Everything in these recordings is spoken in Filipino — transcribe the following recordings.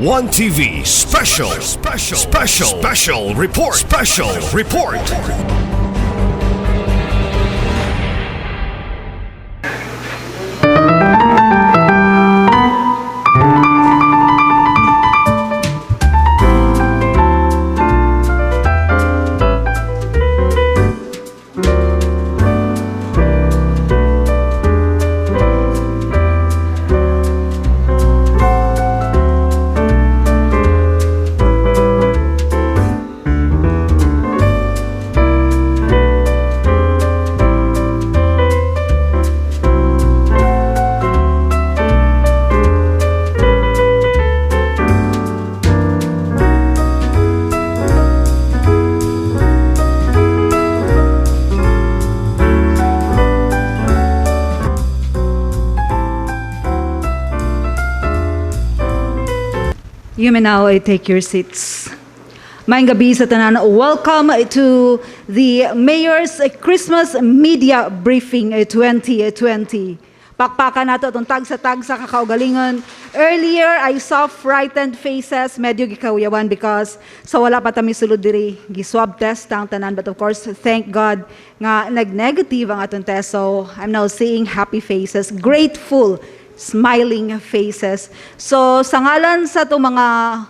One TV special report. You may now take your seats. Maayong gabi sa tanan. Welcome to the Mayor's Christmas Media Briefing 2020. Pakpakan nato itong tag sa kakaugalingon. Earlier, I saw frightened faces, medyo gikawiyawan because sa wala pa tami sulod diri, gi-swab test ang tanan. But of course, thank God nga nag-negative ang atong test. So I'm now seeing happy faces, grateful smiling faces. So, sa ngalan sa itong mga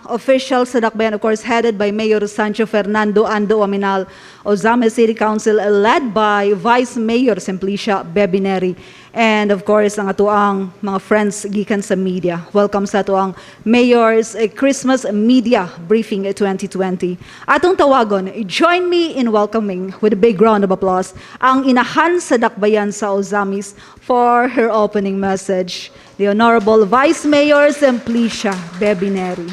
officials sa Dakbayan, of course, headed by Mayor Sancho Fernando Ando Aminal, Ozame City Council, led by Vice Mayor Simplicia Bebineri, and of course, ang atuang mga friends gikan sa media. Welcome sa atuang Mayor's Christmas Media Briefing 2020. Atong tawagon, join me in welcoming with a big round of applause ang inahan sa Dakbayan sa Ozamis for her opening message, the Honorable Vice Mayor Simplicia Bebineri.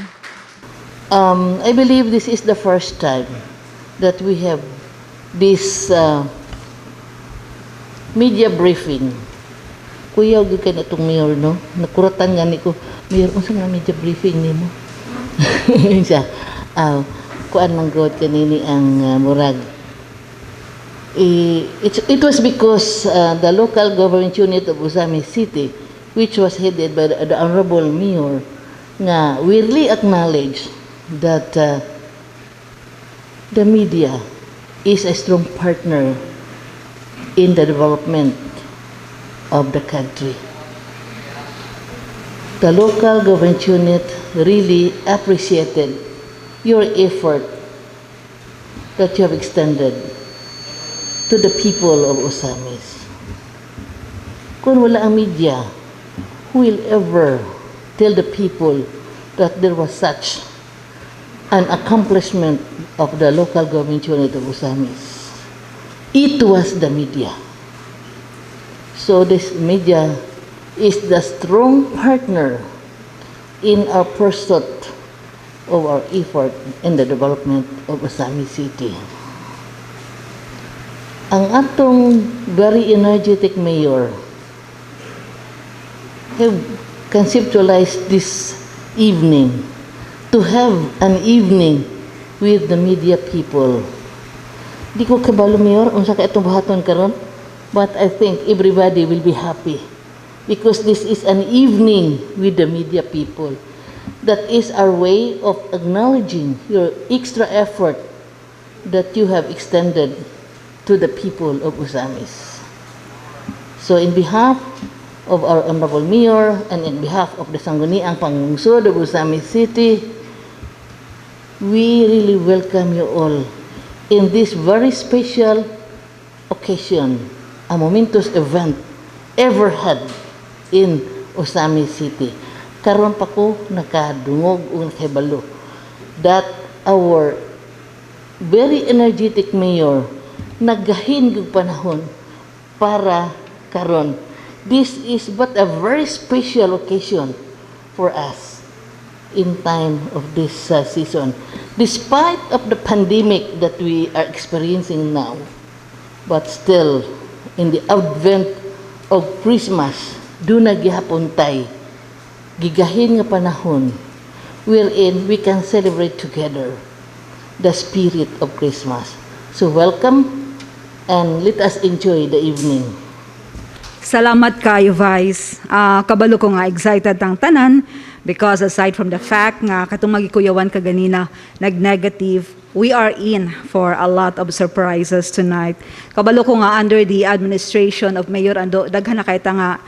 I believe this is the first time that we have this media briefing. Kuya, huwag ka na itong mayor, no? Nakuratan nga ni ko, Mayor, unsa nga media briefing ni mo? Siya, kuan man god kanini ang murag. It was because the local government unit of Ozamis City, which was headed by the Honorable Mayor, nga we really acknowledge that the media is a strong partner in the development of the country. The local government unit really appreciated your effort that you have extended to the people of Ozamis. Kung wala ang media, who will ever tell the people that there was such an accomplishment of the local government unit of Ozamis? It was the media. So this media is the strong partner in our pursuit of our effort in the development of Ozamis City. Ang atong very energetic mayor have conceptualized this evening to have an evening with the media people. Di ko kabalo, Mayor, unsa ka itong buhaton karon, but I think everybody will be happy because this is an evening with the media people. That is our way of acknowledging your extra effort that you have extended to the people of Ozamis. So in behalf of our Honorable Mayor and in behalf of the Sangguniang Pangungsod of Ozamis City, we really welcome you all in this very special occasion, a momentous event ever had in Ozamis City. Karon pa ko nakadungog o nakibalo that our very energetic mayor nagahin yung panahon para karon. This is but a very special occasion for us in time of this season. Despite of the pandemic that we are experiencing now, but still, in the advent of Christmas, doon na gihapon tay, gigahin nga panahon, wherein we can celebrate together the spirit of Christmas. So welcome, and let us enjoy the evening. Salamat kayo, Vice. Kabalo ko nga excited ang tanan Because aside from the fact nga katong magikuyawan ka ganina nag-negative, we are in for a lot of surprises tonight. Kabalo ko nga under the administration of Mayor Ando, daghan na kay ta nga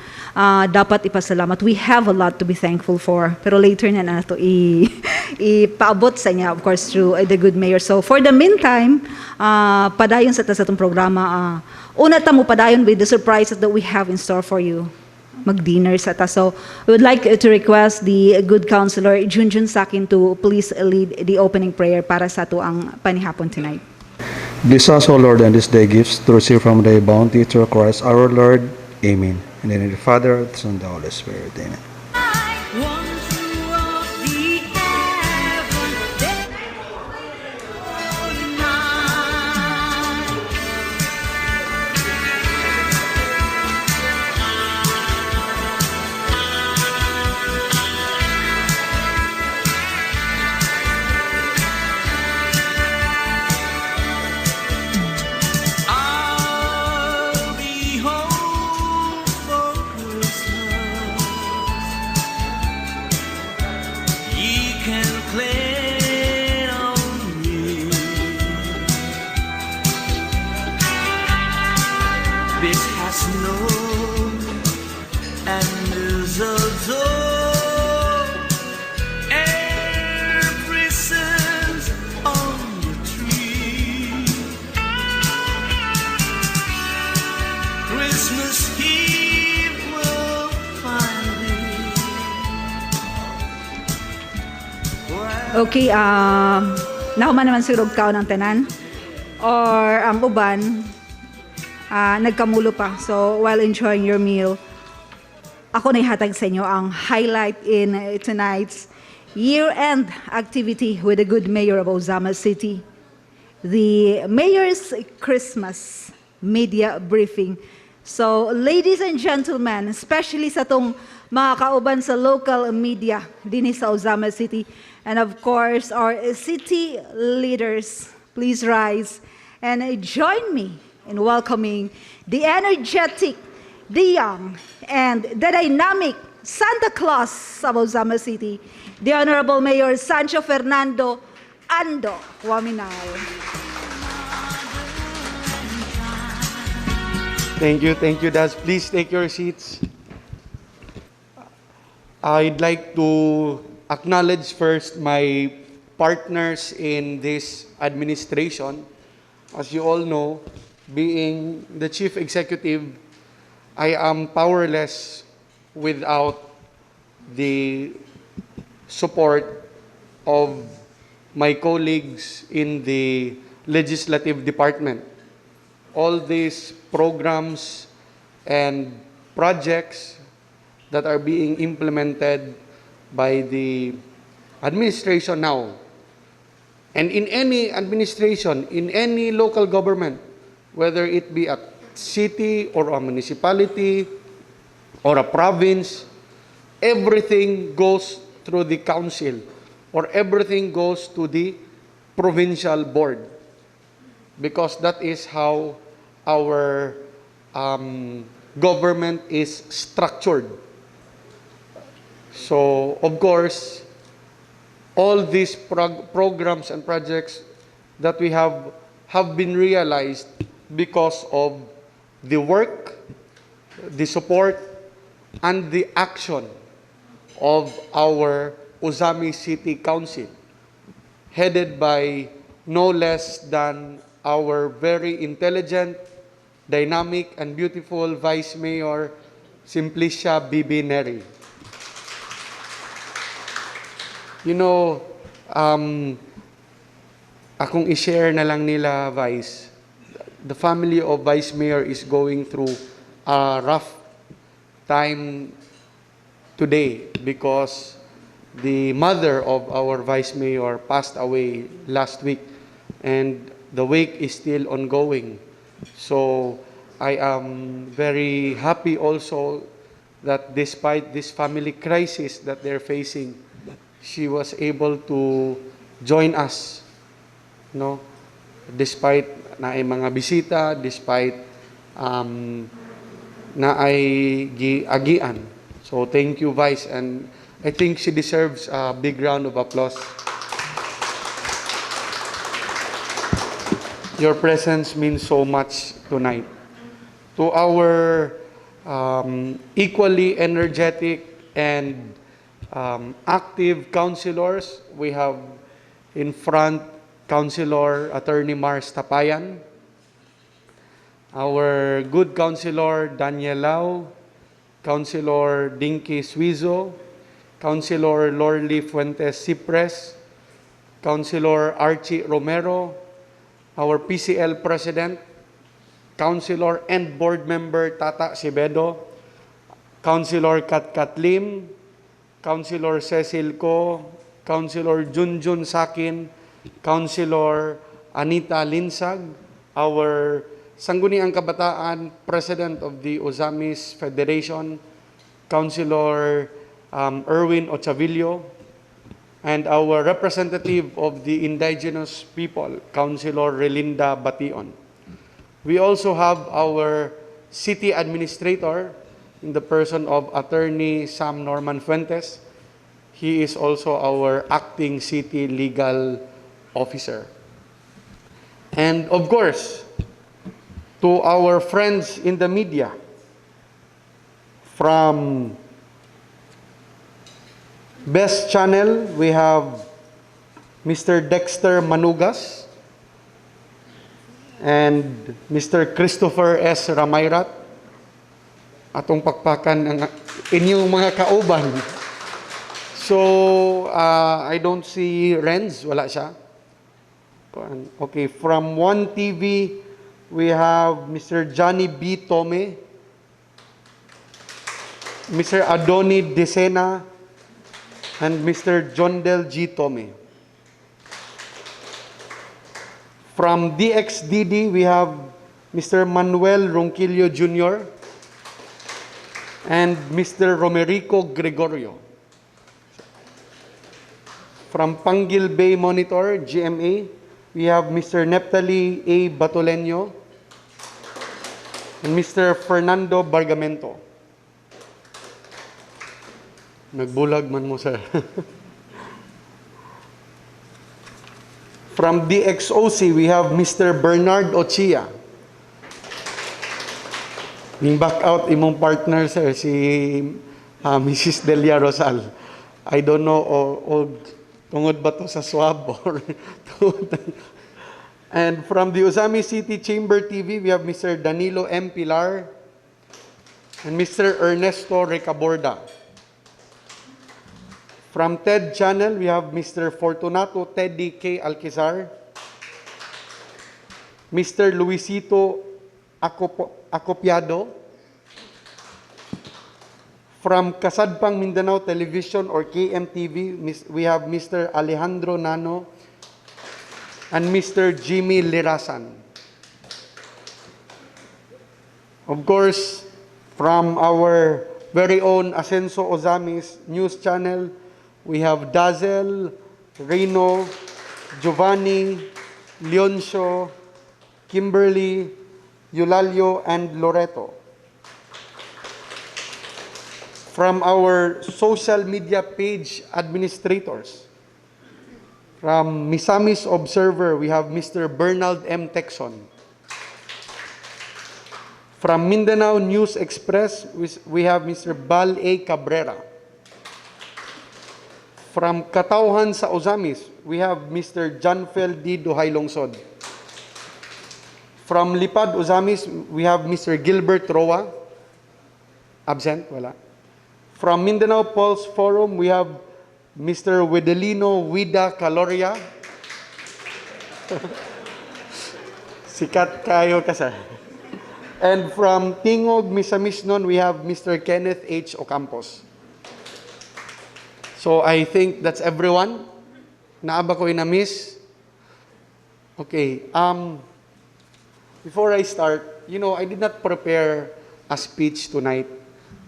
dapat ipasalamat. We have a lot to be thankful for. Pero later na nato ipaabot sa inyo, of course, through the good mayor. So for the meantime, padayon sa itong programa, una ta mo padayon with the surprises that we have in store for you. Mag-dinner sa ta. So we would like to request the good counselor Junjun Sakin to please lead the opening prayer para sa ito ang panihapon tonight. Bless us, O Lord, and this day gifts to receive from thy bounty through Christ our Lord. Amen. And in the name of the Father, the Son, and the Holy Spirit. Amen. I'll be home for Christmas. You can plan on me. It has snow and mistletoe and presents on the tree. Christmas Eve will find me. Okay, nahuman naman siguro ka ng tanan or ang uban nagkamulo pa. So while enjoying your meal, ako na ihatag sa inyo ang highlight in tonight's year-end activity with the good mayor of Ozama City, the Mayor's Christmas Media Briefing. So, ladies and gentlemen, especially sa tong mga kauban sa local media din sa Ozama City, and of course, our city leaders, please rise and join me in welcoming the energetic, the young, and the dynamic Santa Claus of Ozama City, the Honorable Mayor Sancho Fernando Ando Waminao. Thank you, Daz. Please take your seats. I'd like to acknowledge first my partners in this administration. As you all know, being the chief executive, I am powerless without the support of my colleagues in the legislative department. All these programs and projects that are being implemented by the administration now, and in any administration, in any local government, whether it be a city or a municipality or a province, everything goes through the council or everything goes to the provincial board, because that is how our government is structured. So, of course, all these programs and projects that we have been realized because of the work, the support, and the action of our Ozami City Council, headed by no less than our very intelligent, dynamic, and beautiful Vice Mayor, Simplicia Bibi Neri. You know, akong i-share na lang nila, Vice. The family of Vice Mayor is going through a rough time today because the mother of our Vice Mayor passed away last week, and the wake is still ongoing. So I am very happy also that despite this family crisis that they're facing, she was able to join us, no? Despite na ay mga bisita, despite na ay agian. So thank you, Vice, and I think she deserves a big round of applause. Your presence means so much tonight. To our equally energetic and active councilors, we have in front Councilor Attorney Mars Tapayan, our good Councilor Daniel Lau, Councilor Dinky Suizo, Councilor Lorly Fuentes Cipres, Councilor Archie Romero, our PCL President, Councilor and Board Member Tata Sibedo, Councilor Katkat Lim, Councilor Cecil Ko, Councilor Junjun Sakin, Councilor Anita Linsag, our Sangguniang Kabataan President of the Ozamis Federation, Councilor Erwin Ochavillo, and our representative of the indigenous people, Councilor Relinda Bation. We also have our city administrator in the person of Attorney Sam Norman Fuentes. He is also our acting city legal officer. And of course, to our friends in the media, from Best Channel, we have Mr. Dexter Manugas and Mr. Christopher S. Ramayrat. Atong pakpakan ang inyong mga kauban. So, I don't see Renz, wala siya. Okay, from One TV, we have Mr. Johnny B. Tome, Mr. Adoni Desena, and Mr. Jondel G. Tome. From DXDD, we have Mr. Manuel Ronquillo Jr. and Mr. Romerico Gregorio. From Pangil Bay Monitor, GMA, we have Mr. Neptali A. Batoleño and Mr. Fernando Bargamento. Nagbulag man mo, sir. From DXOC, we have Mr. Bernard Ochia. Ning back out imong partner, sir, si Mrs. Delia Rosal. I don't know, o tungod ba to sa swab or And from the Ozami City Chamber TV, we have Mr. Danilo M. Pilar and Mr. Ernesto Recaborda. From TED Channel, we have Mr. Fortunato Teddy K. Alquizar, Mr. Luisito Acopiado. From Kasadpang Mindanao Television or KMTV, we have Mr. Alejandro Nano and Mr. Jimmy Lirasan. Of course, from our very own Ascenso Ozamis News Channel, we have Dazel, Reno, Giovanni, Leoncio, Kimberly, Eulalio, and Loreto. From our social media page administrators, from Misamis Observer, we have Mr. Bernald M. Texon. From Mindanao News Express, we have Mr. Bal A. Cabrera. From Katauhan sa Ozamis, we have Mr. Janfel D. Duhay-Longsod. From Lipad Ozamis, we have Mr. Gilbert Roa. Absent, wala. From Mindanao Pulse Forum, we have Mr. Wedelino Wida Caloria. Sikat kayo ka, sir. And from Tingog Misamisnon, we have Mr. Kenneth H. Ocampos. So I think that's everyone. Naaba ko na-miss. Okay. Before I start, I did not prepare a speech tonight.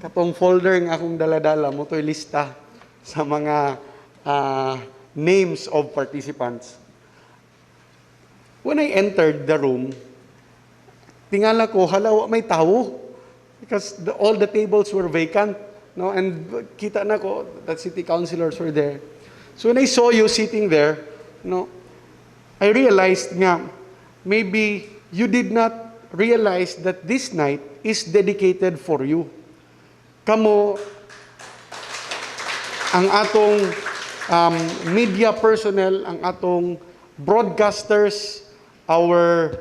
Katong folder nga akong daladala mo, to'y lista sa mga names of participants. When I entered the room, tingala ko, halawa may tao. Because all the tables were vacant. no? And kita na ko that city councilors were there. So when I saw you sitting there, no, I realized nga maybe you did not realize that this night is dedicated for you. Kamo ang atong media personnel, ang atong broadcasters, our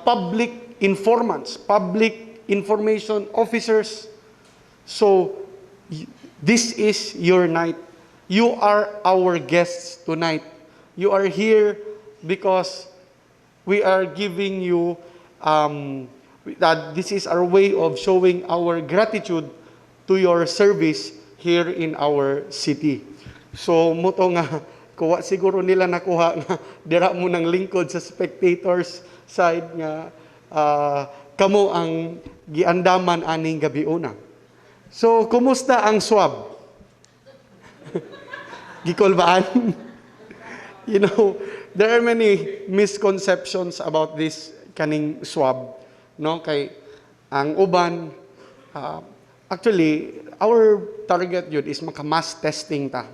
public informants, public information officers. So, this is your night. You are our guests tonight. You are here because we are giving you, that this is our way of showing our gratitude to your service here in our city. So, muto nga, kuha siguro nila nakuha nga, dira mo ng lingkod sa spectators side nga, kamo ang giandaman aning gabi una. So, kumusta ang swab? Gikolbaan? You know, there are many misconceptions about this kaning swab, no? Kay ang uban, actually, our target yun is maka-mass testing ta,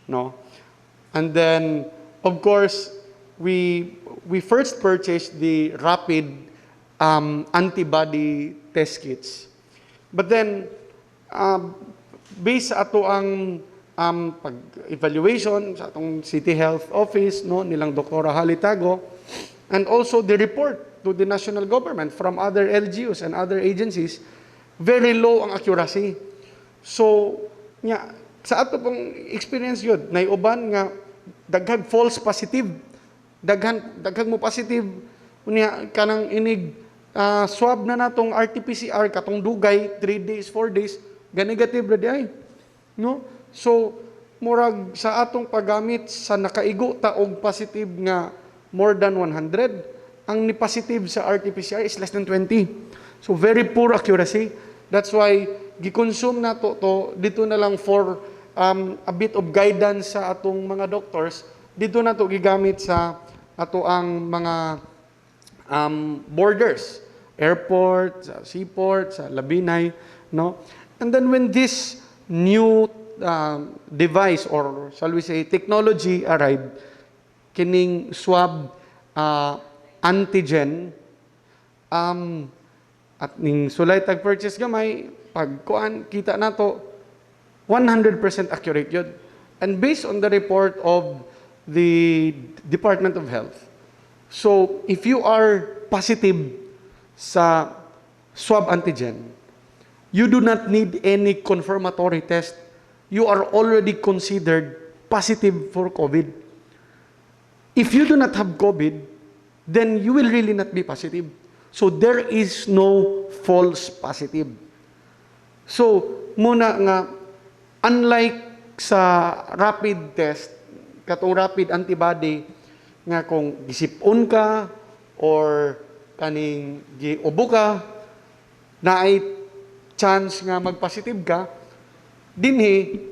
no? And then, of course, we first purchased the rapid antibody test kits. But then, based sa ato ang pag-evaluation sa atong City Health Office, no, nilang Doktora Halitago, and also the report to the national government from other LGUs and other agencies, very low ang accuracy. So, nga, sa ato pong experience yun, naiuban nga, daghag false positive, daghag mo positive, unya, kanang inig, swab na natong RT-PCR, katong dugay, 3 days, 4 days, negative na di ay. No? So, murag sa atong paggamit sa nakaigo taog positive nga more than 100, ang ni-positive sa RT-PCR is less than 20. So, very poor accuracy. That's why, gikonsume na to dito na lang for a bit of guidance sa atong mga doctors, dito na to gigamit sa ato ang mga borders, airport, sa seaport, sa Labinay, no? And then when this new device or shall we say technology arrived, kining swab antigen, at ning sulay tag purchase gamay, pagkuan kita nato 100% accurate yun. And based on the report of the Department of Health, so if you are positive sa swab antigen, you do not need any confirmatory test. You are already considered positive for COVID. If you do not have COVID, then you will really not be positive. So there is no false positive. So muna nga, unlike sa rapid test, katong rapid antibody, nga kung gisipon ka or kaning giubo ka, na ay chance nga magpositive ka, dinhi,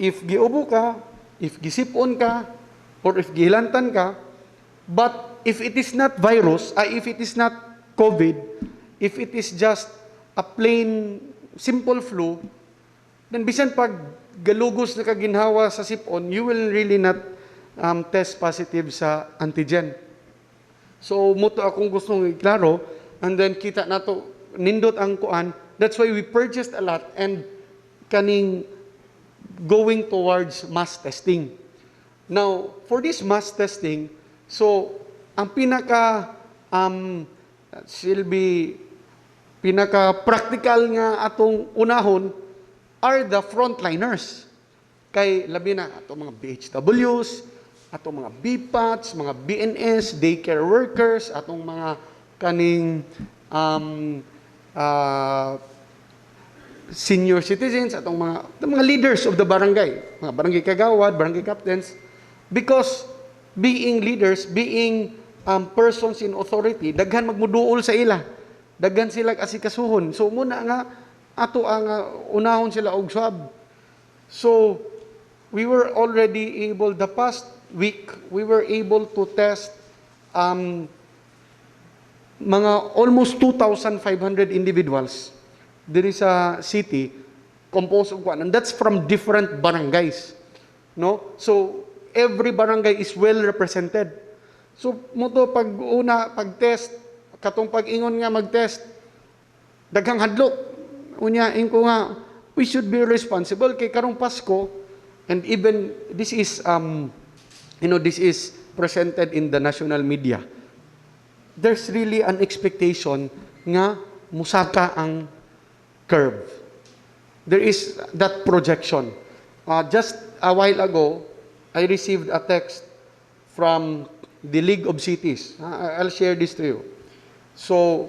if giubo ka, if gisipon ka, or if gihilantan ka, but if it is not virus, if it is not COVID, if it is just a plain simple flu, then bisan pag galugos na kaginhawa sa sipon, you will really not test positive sa antigen. So, muto akong gustong iklaro, and then kita nato nindot ang kuan. That's why we purchased a lot and kaning going towards mass testing. Now, for this mass testing, so ang pinaka pinaka-practical nga atong unahon are the frontliners. Kay labi na atong mga BHWs, atong mga BPATs, mga BNS, daycare workers, atong mga kaning senior citizens, atong mga leaders of the barangay, mga barangay kagawad, barangay captains, because being leaders, being persons in authority, daghan magmuduol sa ila, daghan sila asikasuhon. So muna nga ato ang unahon sila og swab. So we were already able, the past week, we were able to test mga almost 2,500 individuals diri sa city composed of kuan, and that's from different barangays, no? So every barangay is well represented. So mo to pag-test, katong pag-ingon nga mag-test, daghang hadlok. Unyain ko nga, we should be responsible kay karong Pasko, and even this is this is presented in the national media. There's really an expectation nga musaka ang curve. There is that projection. Just a while ago, I received a text from the League of Cities. I'll share this to you. So,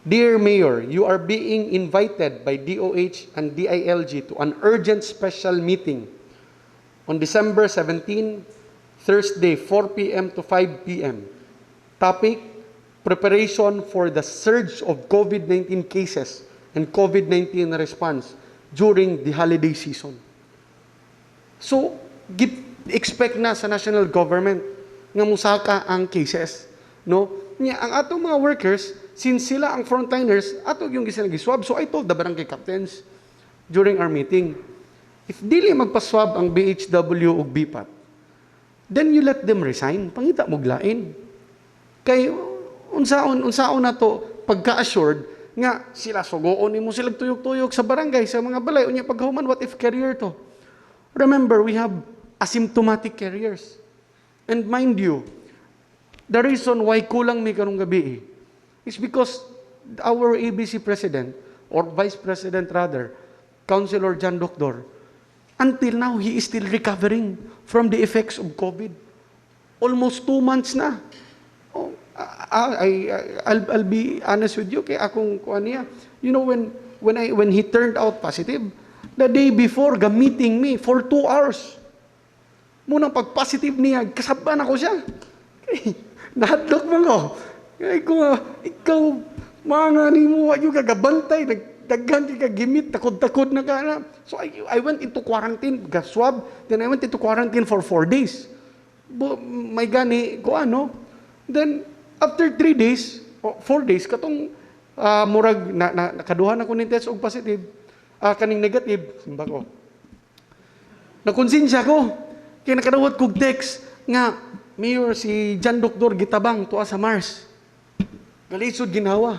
dear Mayor, you are being invited by DOH and DILG to an urgent special meeting on December 17, Thursday, 4 p.m. to 5 p.m. Topic, preparation for the surge of COVID-19 cases and COVID-19 response during the holiday season. So, expect na sa national government nga musaka ang cases, no? Nya ang atong mga workers, since sila ang frontliners, ato yung gisa nag-swab. So I told the barangay captains during our meeting, if dili magpa-swab ang BHW ug BPAT, then you let them resign, pangita mo glain. Kay unsaon na to pagka-assured nga sila sugoon nimo sila tuyok-tuyok sa barangay sa mga balay unya paghuman, what if carrier to? Remember, we have asymptomatic carriers. And mind you, the reason why kulang mi karong gabi is because our ABC president, or vice president rather, Councilor Jan Doctor, until now, he is still recovering from the effects of COVID. Almost 2 months na. Oh, I'll be honest with you, kay akong kuan niya, you know, when he turned out positive, the day before, gamiting me for 2 hours. Munang pag-positive niya, kasaban ako siya. Nahadlok mo ko. Ikaw, mga ni mo, yung kagabantay, nagdaghan ka gimit, takod-takod na ka na. So I went into quarantine, swab, then I went into quarantine for 4 days. May gani, ko ano. Then, after 3 days, 4 days, katong murag, nakaduhan ako ng test og positive, kaning negative, simba ko. Nakonsensya ko, kaya nakadawat kog text nga, Mayor, si Jan Doktor gitabang tuwa sa Mars. Galisod ginawa.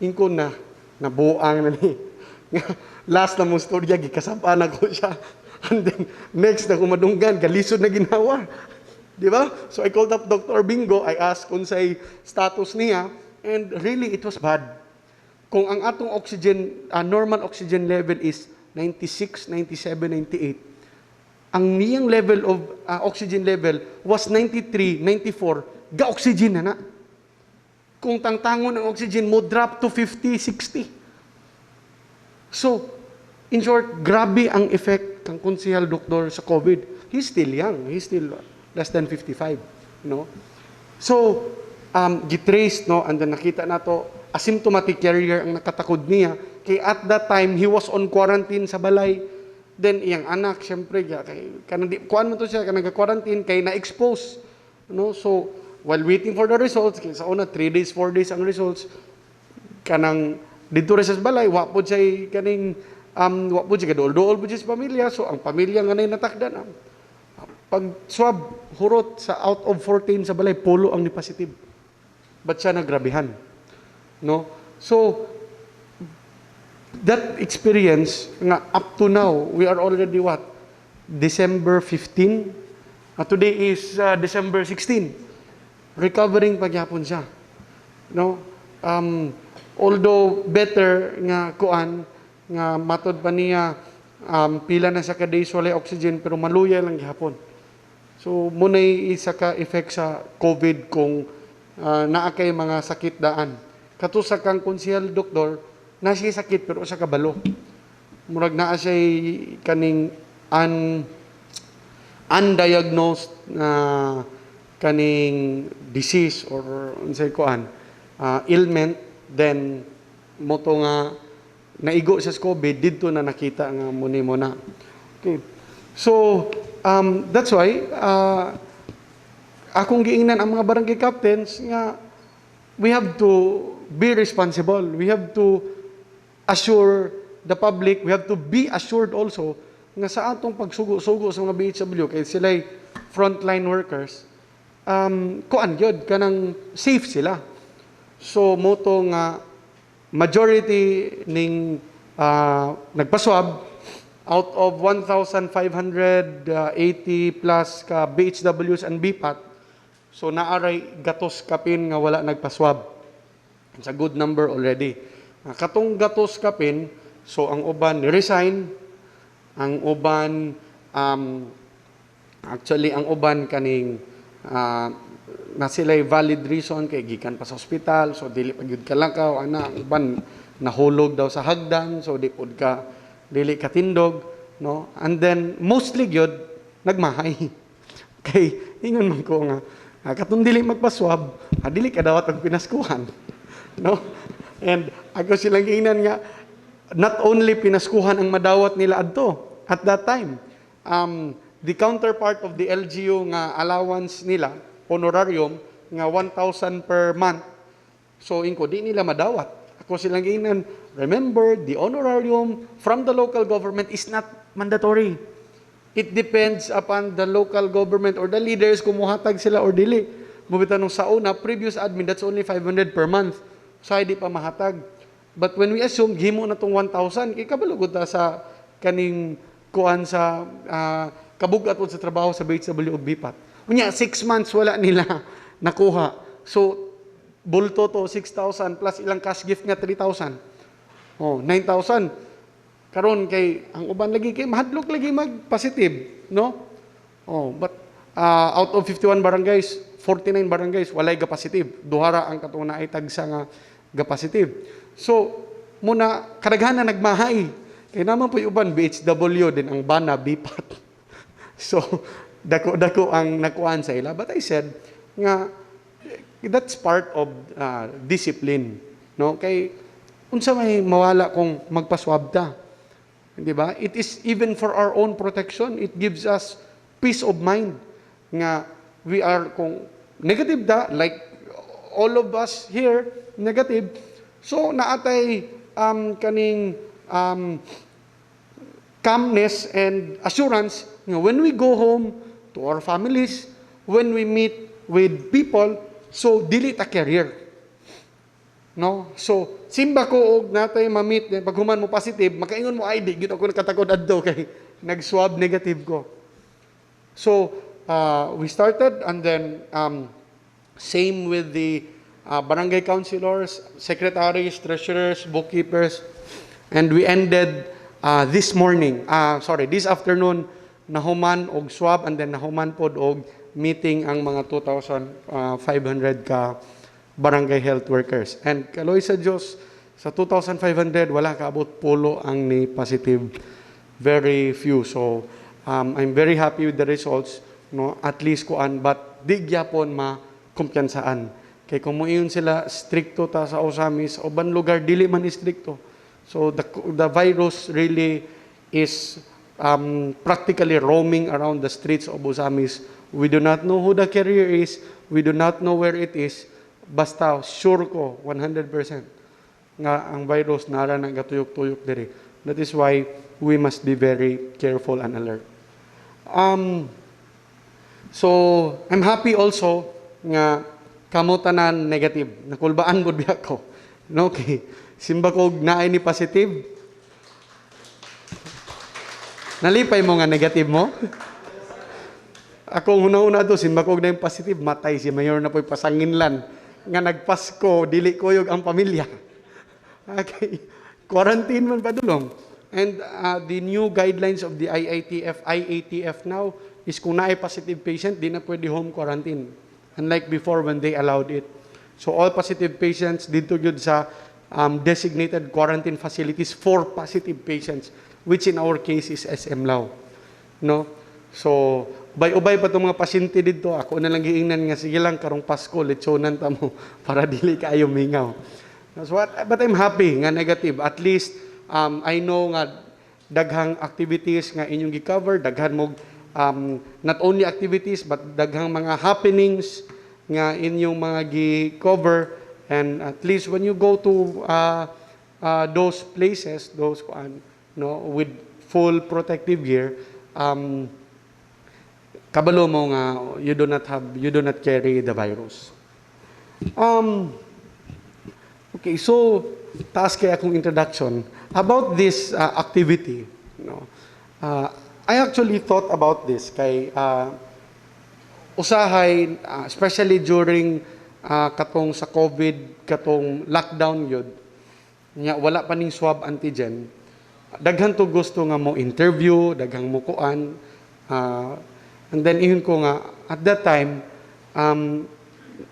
Ingko na, nabuang na ni. Last na mong storya, gikasampaan ako siya. And then, next na kumadunggan, galisod na ginawa. Di ba? So I called up Dr. Bingo, I asked kung say status niya, and really, it was bad. Kung ang atong oxygen, normal oxygen level is 96, 97, 98, ang niyang level of oxygen level was 93, 94, ga-oxygen na. Kung tangtangon ang oxygen mo, drop to 50, 60. So, in short, grabe ang effect ng konsehal doktor sa COVID. He's still young. He's still less than 55. No? So, gitrace, no? And then nakita na to, asymptomatic carrier ang nakatakod niya. Kaya at that time, he was on quarantine sa balay. Then, iyang anak, syempre, kuhaan mo to siya, nag-quarantine, kaya na-expose. No? So, while waiting for the results, kaya sa una, 3 days, 4 days ang results, kanang, dito rin sa balay, wapod siya, kaning, wapod siya, kadool-dool po siya sa pamilya, so, ang pamilya nga na natakdan. Pag swab, hurot sa out of 14 sa balay, polo ang ni-positive. Ba't siya nagrabihan? No? So, that experience, nga up to now, we are already what? December 15? Today is December 16. Recovering pagyapon siya. No? Although better nga kuan, nga matod pa niya, pila na sa ka-days walay oxygen, pero maluya lang gihapon. So, muna'y isa ka effect sa COVID kung naa kay mga sakit daan. Kato sa kang konsehal doktor, na siya sakit pero sa kabalo. Murag naa siya kaning undiagnosed na kaning disease or unsay kuan ailment, then moto nga naigo sa COVID didto na nakita nga muni mo na. Okay. So that's why akong giingnan ang mga barangay captains nga we have to be responsible. We have to assure the public, we have to be assured also nga sa atong pagsugo-sugo sa mga BHW kay sila'y frontline workers, kuan gyud kanang safe sila. So moto nga majority ning nagpaswab out of 1,580 plus ka BHWs and BPAT, so naaray gatos kapin nga wala nagpaswab. It's a good number already. Katong gatos kapin, so ang uban ni-resign, ang uban, actually ang uban kaning na sila'y valid reason kay gikan pa sa ospital, so dili pa gyud kalakaw, ana, ang uban nahulog daw sa hagdan, so dili katindog, no? And then mostly gyud nagmahay. Kay ingon man ko nga katong dili magpaswab, dili ka dawat og pinaskuhan, no? And ako silang giingnan nga not only pinaskuhan ang madawat nila adto at that time, the counterpart of the LGU nga allowance nila, honorarium, nga 1,000 per month, so inko, di nila madawat. Ako silang giingnan, remember, the honorarium from the local government is not mandatory. It depends upon the local government or the leaders kung muhatag sila or dili. Mubita nung sa una, previous admin, that's only 500 per month. So, hindi pa mahatag. But when we assume, himo na itong 1,000, ikabalugod ta sa kaning kuan sa kabugat sa trabaho sa BHW o BPAT. Unya, 6 months wala nila nakuha. So, bulto to 6,000 plus ilang cash gift nga 3,000. Oh, 9,000. Karon kay ang uban lagi kay mahadlok lagi mag-positive, no? Oh, but out of 51 barangays, 49 barangays walay ga-positive. Duhara ang katuna ay tagsa nga ga-positive. So, muna kadaghan na nagmahay. Kay naman po yung uban BHW din ang bana BPAT. So, dako ang nakuan sa ila. But I said nga that's part of discipline, no? Kay unsa may mawala kung magpaswab ta. Di ba? It is even for our own protection. It gives us peace of mind nga we are kung negative da, like all of us here negative, so naatay kaning calmness and assurance nga when we go home to our families, when we meet with people, so dili ta carrier, no? So simba ko og natay ma-meet pag human mo positive, makaingon mo ay di gyud ako nakatakod adto kay nag-swab negative ko. So we started, and then same with the barangay councilors, secretaries, treasurers, bookkeepers, and we ended this afternoon nahuman og swab, and then nahuman pod og meeting ang mga 2,500 ka barangay health workers. And kaloy sa Diyos, sa 2,500 wala kaabot pulo ang ni positive, very few. So I'm very happy with the results, no? At least kuan, but di gyapon makumpiyansaan. Kay kung muingon sila stricto ta sa Osamis, uban lugar dili man stricto. So the virus really is practically roaming around the streets of Osamis. We do not know who the carrier is. We do not know where it is. Basta sure ko 100% nga ang virus nara nang gatuyok-tuyok diri. That is why we must be very careful and alert. So I'm happy also nga kamo tanan negative. Nakulbaan gud biya ko. No, okay. Simba ko naay ni positive. Nalipay mo nga negative mo? Akong una-una to, simba ko na yung positive, matay si Mayor na po'y pasanginlan. Nga nagpasko, dili koyog ang pamilya. Okay. Quarantine man pa dulong. And the new guidelines of the IATF now is kung naay positive patient, di na pwede home quarantine. Unlike before when they allowed it. So all positive patients dito yun sa designated quarantine facilities for positive patients, which in our case is SM Lao. No? So, ubay pa itong mga pasyente dito, ako na lang giingnan nga, sige lang, karong Pasko, lechonan ta mo, para dili kayo mingaw. So, but I'm happy nga negative. At least, I know nga, daghang activities nga inyong gi-cover, daghan mo, not only activities, but daghang mga happenings nga inyong mga gi-cover. And at least when you go to those places, those no, with full protective gear, kabalo mo nga you do not carry the virus. Okay, so taas kay akong introduction about this activity. No, I actually thought about this kay usahay, especially during katong sa COVID, katong lockdown yun, nya wala pa ning swab antigen. Daghan to gusto nga mo interview, daghang mo kuan, and then ihon ko nga at that time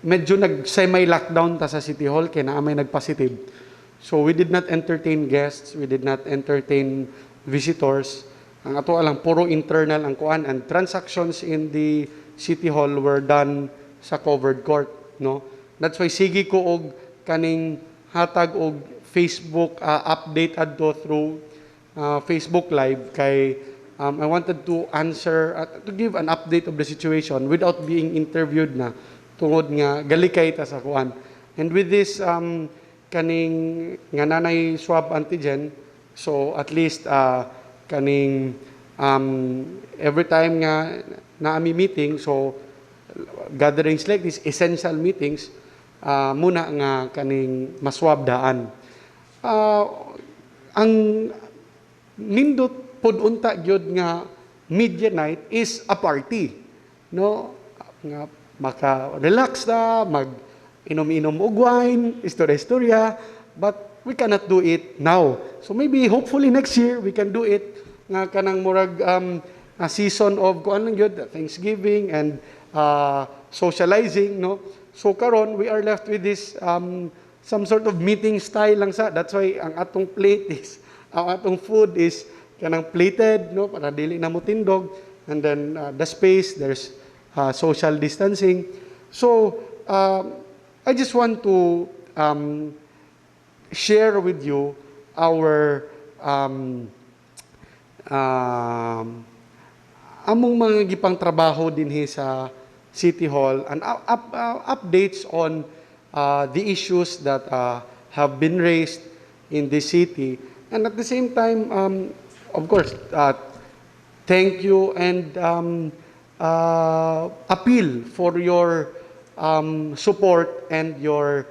medyo nag-semi-lockdown ta sa City Hall kaya na may nag-positive. So we did not entertain guests, we did not entertain visitors. Ang ato lang puro internal ang kuan, and transactions in the City Hall were done sa covered court, no. That's why sige ko og kaning hatag og Facebook update adto through Facebook Live kay I wanted to answer to give an update of the situation without being interviewed na tungod nga galikay ta sa kuan. And with this kaning nga nanay swab antigen, so at least kaning every time nga naami meeting, so gatherings like this, essential meetings, muna nga kaning maswab daan. Ang nindot pod unta gyud nga media night is a party, no, nga maka-relax na, mag-inom-inom og wine, istorya-istorya, but we cannot do it now. So maybe hopefully next year we can do it nga kanang murag a season of kuan lang gyud, Thanksgiving and socializing, no. So karon we are left with this some sort of meeting style lang sa. That's why ang atong plate is ang atong food is kanang plated, no, para dili na mo tindog, and then the space there's social distancing. So I just want to share with you our among mga gipang trabaho dinhi sa City Hall and updates on the issues that have been raised in the city, and at the same time of course thank you and appeal for your support and your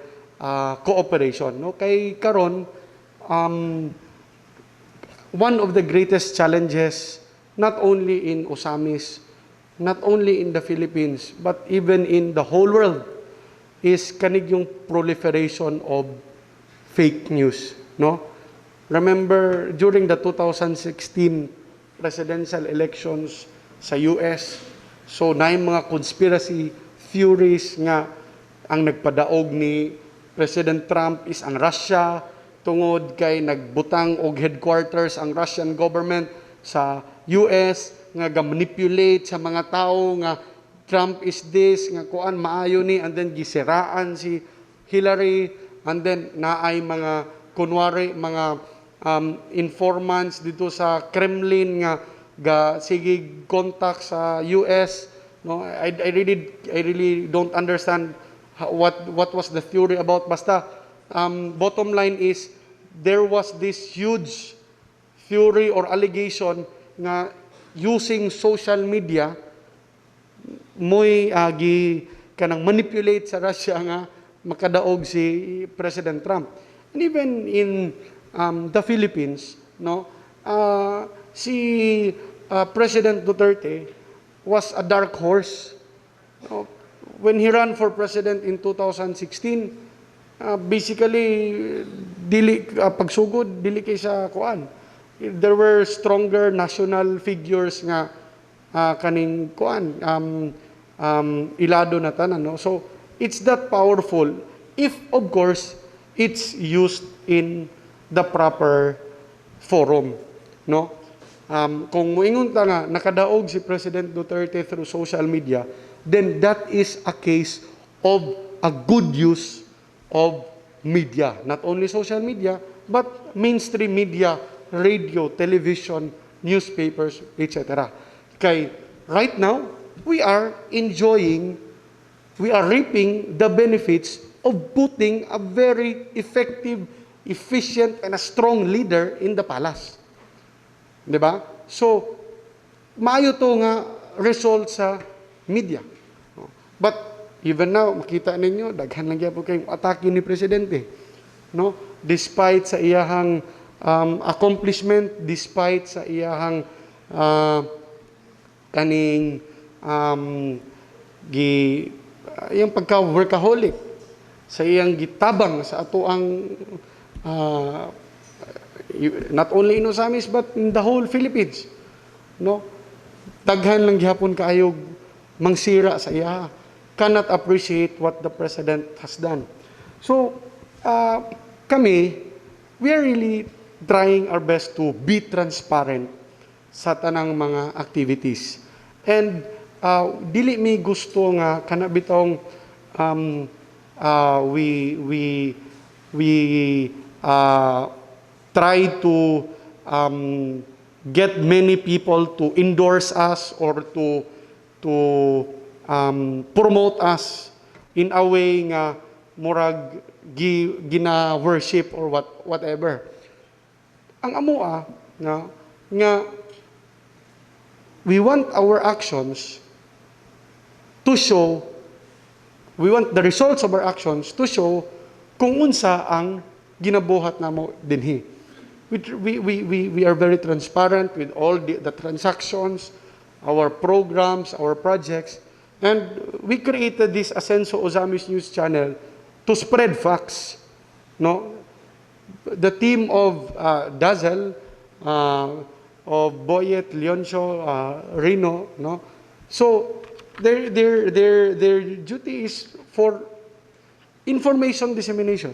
cooperation, no. Kay karon one of the greatest challenges not only in Osamis, not only in the Philippines, but even in the whole world is kanig yung proliferation of fake news, no. Remember during the 2016 presidential elections sa US, so na yung mga conspiracy theories nga ang nagpadaog ni President Trump is ang Russia, tungod kay nagbutang og headquarters ang Russian government sa US nga ga-manipulate sa mga tao nga Trump is this, nga kuan maayo ni, and then gisiraan si Hillary, and then naay mga kunwari mga informants dito sa Kremlin nga ga sige contact sa US, no. I really don't understand what was the theory about. Basta bottom line is there was this huge theory or allegation nga using social media mo'y kanang manipulate sa Russia nga makadaog si President Trump. And even in the Philippines, no, si President Duterte was a dark horse. No? When he ran for president in 2016, basically dili pagsugod dili kay sa kuan. There were stronger national figures nga kaning kuan ilado na tanan, no. So it's that powerful if of course it's used in the proper forum, no. Kung moingon ta nga nakadaog si President Duterte through social media, then that is a case of a good use of media, not only social media but mainstream media, radio, television, newspapers, etc. Kay right now we are reaping the benefits of putting a very effective efficient and a strong leader in the palace. 'Di ba? So, maayo to nga result sa media. But even now, makita ninyo, daghan lang gyapon kayong atake ni presidente. No? Despite sa iyahang accomplishment, despite sa iyahang kaning iyang pagka-workaholic, sa iyang gitabang sa ato ang not only in Osamis but in the whole Philippines. No? Daghan lang gihapon kaayog mangsira sa iya. Cannot appreciate what the president has done. So, kami, we are really trying our best to be transparent sa tanang mga activities. And dili mi gusto nga kana bitong we try to get many people to endorse us or to promote us in a way nga murag gina worship or whatever. Ang amoa nga we want our actions to show, we want the results of our actions to show kung unsa ang ginabuhat namo dinhi. We are very transparent with all the transactions, our programs, our projects, and we created this Asenso Osamis News channel to spread facts. No, the team of Dazzle, of Boyet, Leoncio, Rino, no. So their duty is for information dissemination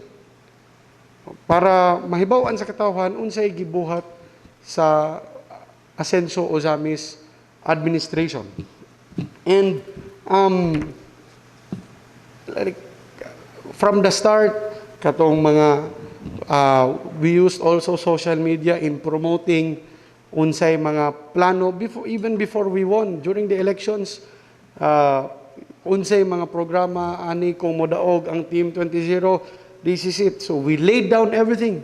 para mahibaw-an sa katawhan unsay gibuhat sa Asenso Osamis administration. And like from the start katong mga we used also social media in promoting unsay mga plano even before we won during the elections. Unsay mga programa ani kung modaog ang Team 20, this is it. So we laid down everything.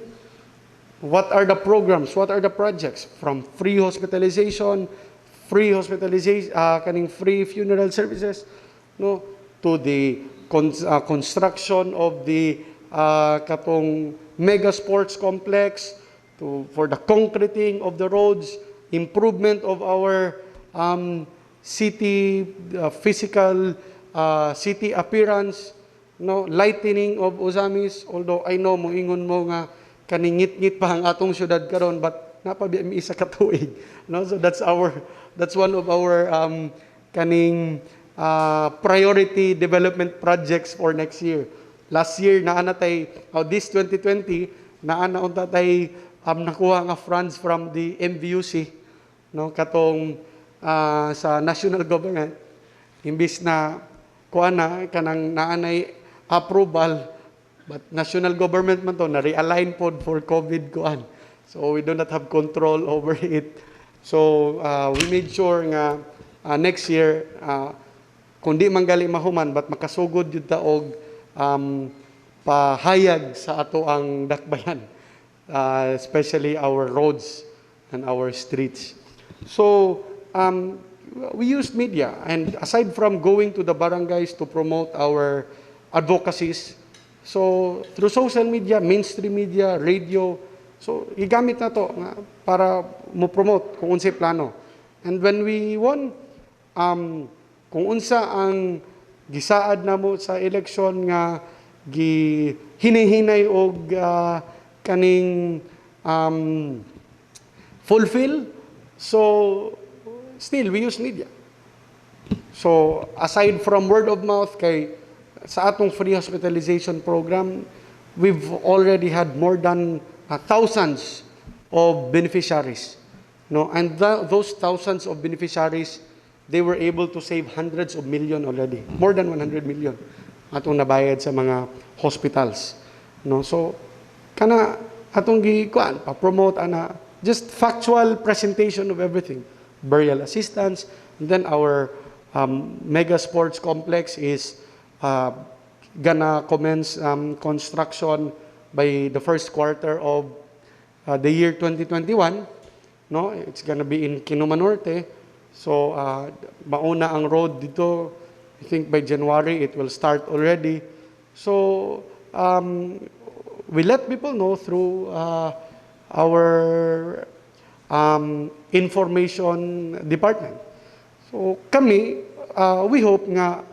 What are the programs? What are the projects? From free hospitalization, kaning free funeral services, no, to the construction of the katong mega sports complex, for the concreting of the roads, improvement of our city physical city appearance, no, lightening of Osamis. Although I know moingon mo nga kaningit-ngit pa ang atong syudad karon, but napabi mi isa ka tuig, no. So that's one of our kaning priority development projects for next year. Last year naana tay this 2020 naana unta tay nakuha nga funds from the MVUC, no, katong sa national government, imbis na kuana kanang naanay approval, but national government man to na realign pod for COVID kuan. So we do not have control over it. So we made sure nga next year kundi manggali mahuman but makasugod jud ta og pahayag sa ato ang dakbayan, especially our roads and our streets. So we used media, and aside from going to the barangays to promote our advocacies, so through social media, mainstream media, radio, so igamit na to nga para mo promote kung unsay plano. And when we won, kung unsa ang gisaad namo sa election nga hinihinay og kaning fulfill, so still we use media. So aside from word of mouth kay sa atong free hospitalization program, we've already had more than thousands of beneficiaries, no, and those thousands of beneficiaries, they were able to save hundreds of million already, more than 100 million atong nabayad sa mga hospitals, no. So kana atong gikuan pa promote ana just factual presentation of everything, burial assistance, and then our mega sports complex is gonna commence construction by the first quarter of the year 2021. No, it's gonna be in Kinuma Norte. So mauna ang road dito. I think by January it will start already. So we let people know through our information department. So kami, we hope nga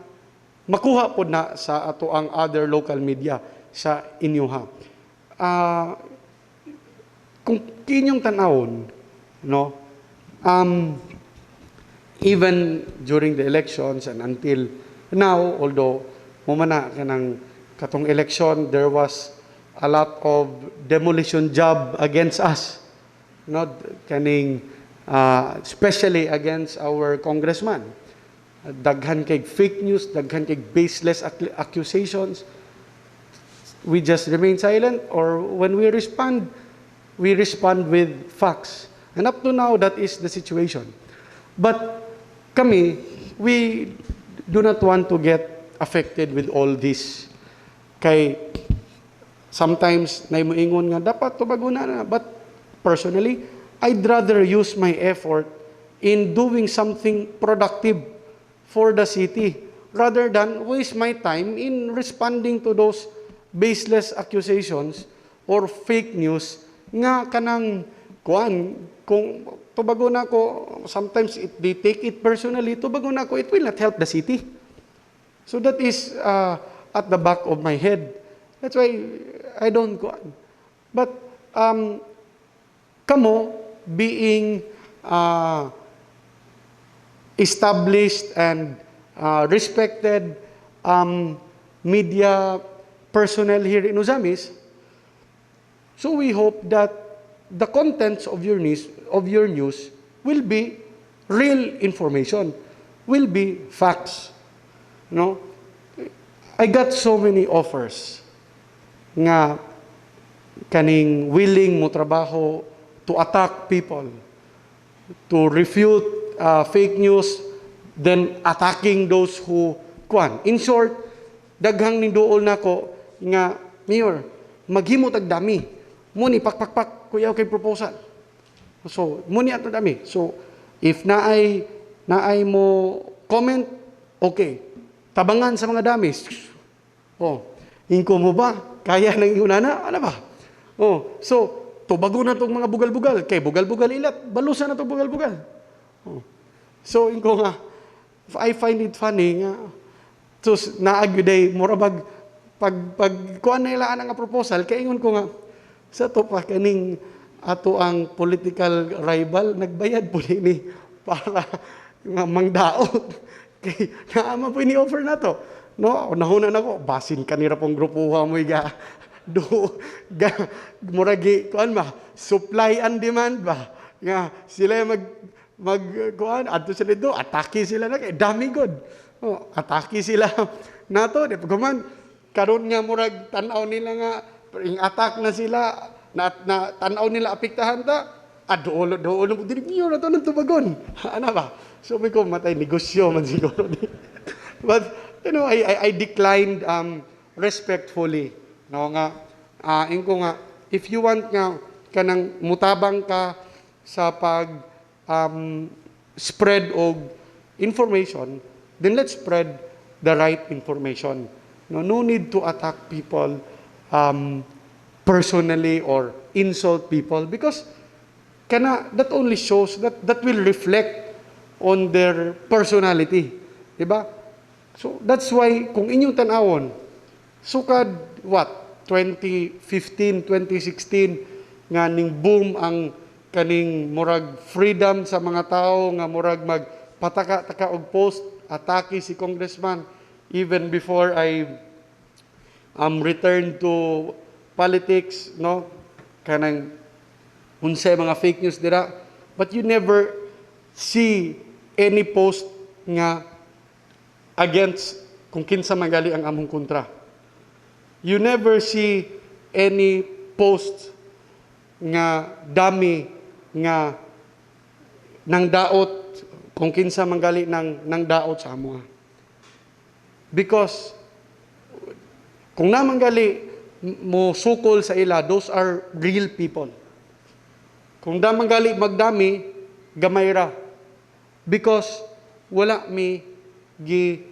makuha po na sa ato ang other local media sa inyo ha. Kung kinyong tanawon, no, even during the elections and until now, although mumana kanang katong election, there was a lot of demolition job against us, no, kaning especially against our congressman. Daghan kay fake news, daghan kay baseless accusations. We just remain silent, or when we respond with facts. And up to now, that is the situation. But kami, we do not want to get affected with all this. Kay sometimes na moingon nga dapat tubaguna na, but personally, I'd rather use my effort in doing something productive for the city rather than waste my time in responding to those baseless accusations or fake news nga kanang kuan. Kung tubago na ko, sometimes they take it personally, tubago na ko, it will not help the city. So that is at the back of my head. That's why I don't go on. But kamo being established and respected media personnel here in Uzamis, so we hope that the contents of your news will be real information, will be facts. No, I got so many offers nga kaning willing mo trabaho to attack people, to refute fake news, then attacking those who kuan. In short, daghang ninduol nako nga, Mayor, maghimo tag dami. Muni pakpakpak kuyaw kay proposal. So, muni ato dami. So, if naay mo comment, okay. Tabangan sa mga dami. Oh, ingko mo ba? Kaya nang iunana? Ano ba? Oh, so tubago na tong mga bugal-bugal. Kay bugal-bugal ilat, balusan na tong bugal-bugal. Oh. So ingko nga, I find it funny nga. So naagyoday murabag pag kuan na ilaan nga proposal, kay ingon ko nga sa to pa kaning ato ang political rival nagbayad po ni para nga mangdaot. Kay naama po ni offer na to. No, nahunan ako, basin kanira pong grupuha mo iga muragi kuan ba, supply and demand ba, nga sila mag kuan adto sila do, atake sila na kay dami god. Oh, atake sila nato di pagman karon nga murag tan-aw nila nga ing attack na sila na tan-aw nila apektahan ta doon mo diri niyo na to nang tubagon. Ana ba? So may ko matay negosyo man siguro. But you know, I declined respectfully. No nga, ingko nga, if you want nga kanang mutabang ka sa pag spread og information, then let's spread the right information. No need to attack people personally or insult people because that only shows that will reflect on their personality. Diba? So that's why kung inyong tanawon, sukad what 2015, 2016 nga ning boom ang kaning murag freedom sa mga tao nga murag magpataka-taka og post atake si congressman even before I returned to politics, no, kanang unsay mga fake news dira, but you never see any post nga against kung kinsa magali ang among kontra. You never see any post nga dami nga nang daot kung kinsa magali nang daot sa amoa. Because kung naman gali mo sukol sa ila, those are real people. Kung damang gali magdami, gamay ra. Because wala mi gi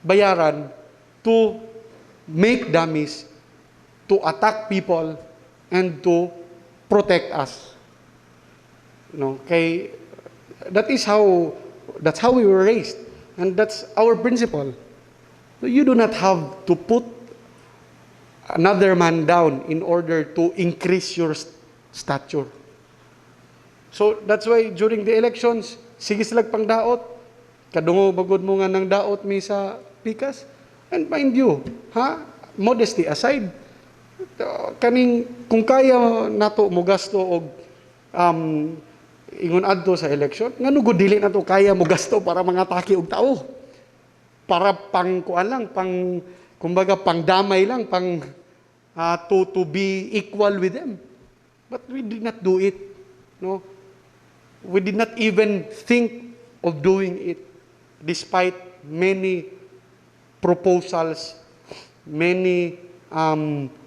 bayaran to make dummies, to attack people, and to protect us. No, kay that's how we were raised, and that's our principle. You do not have to put another man down in order to increase your stature. So that's why during the elections, sige sila pang daot, kadungo bagod mo nga ng daot mi sa pikas. And mind you, modesty aside, kaning kung kaya nato mo gasto og ingon adto sa election, ngano gud dili nato kaya mo gasto para mangatake og tao. Para pang kuan lang, pang kumbaga pang damay lang, pang to be equal with them. But we did not do it. No? We did not even think of doing it despite many proposals, many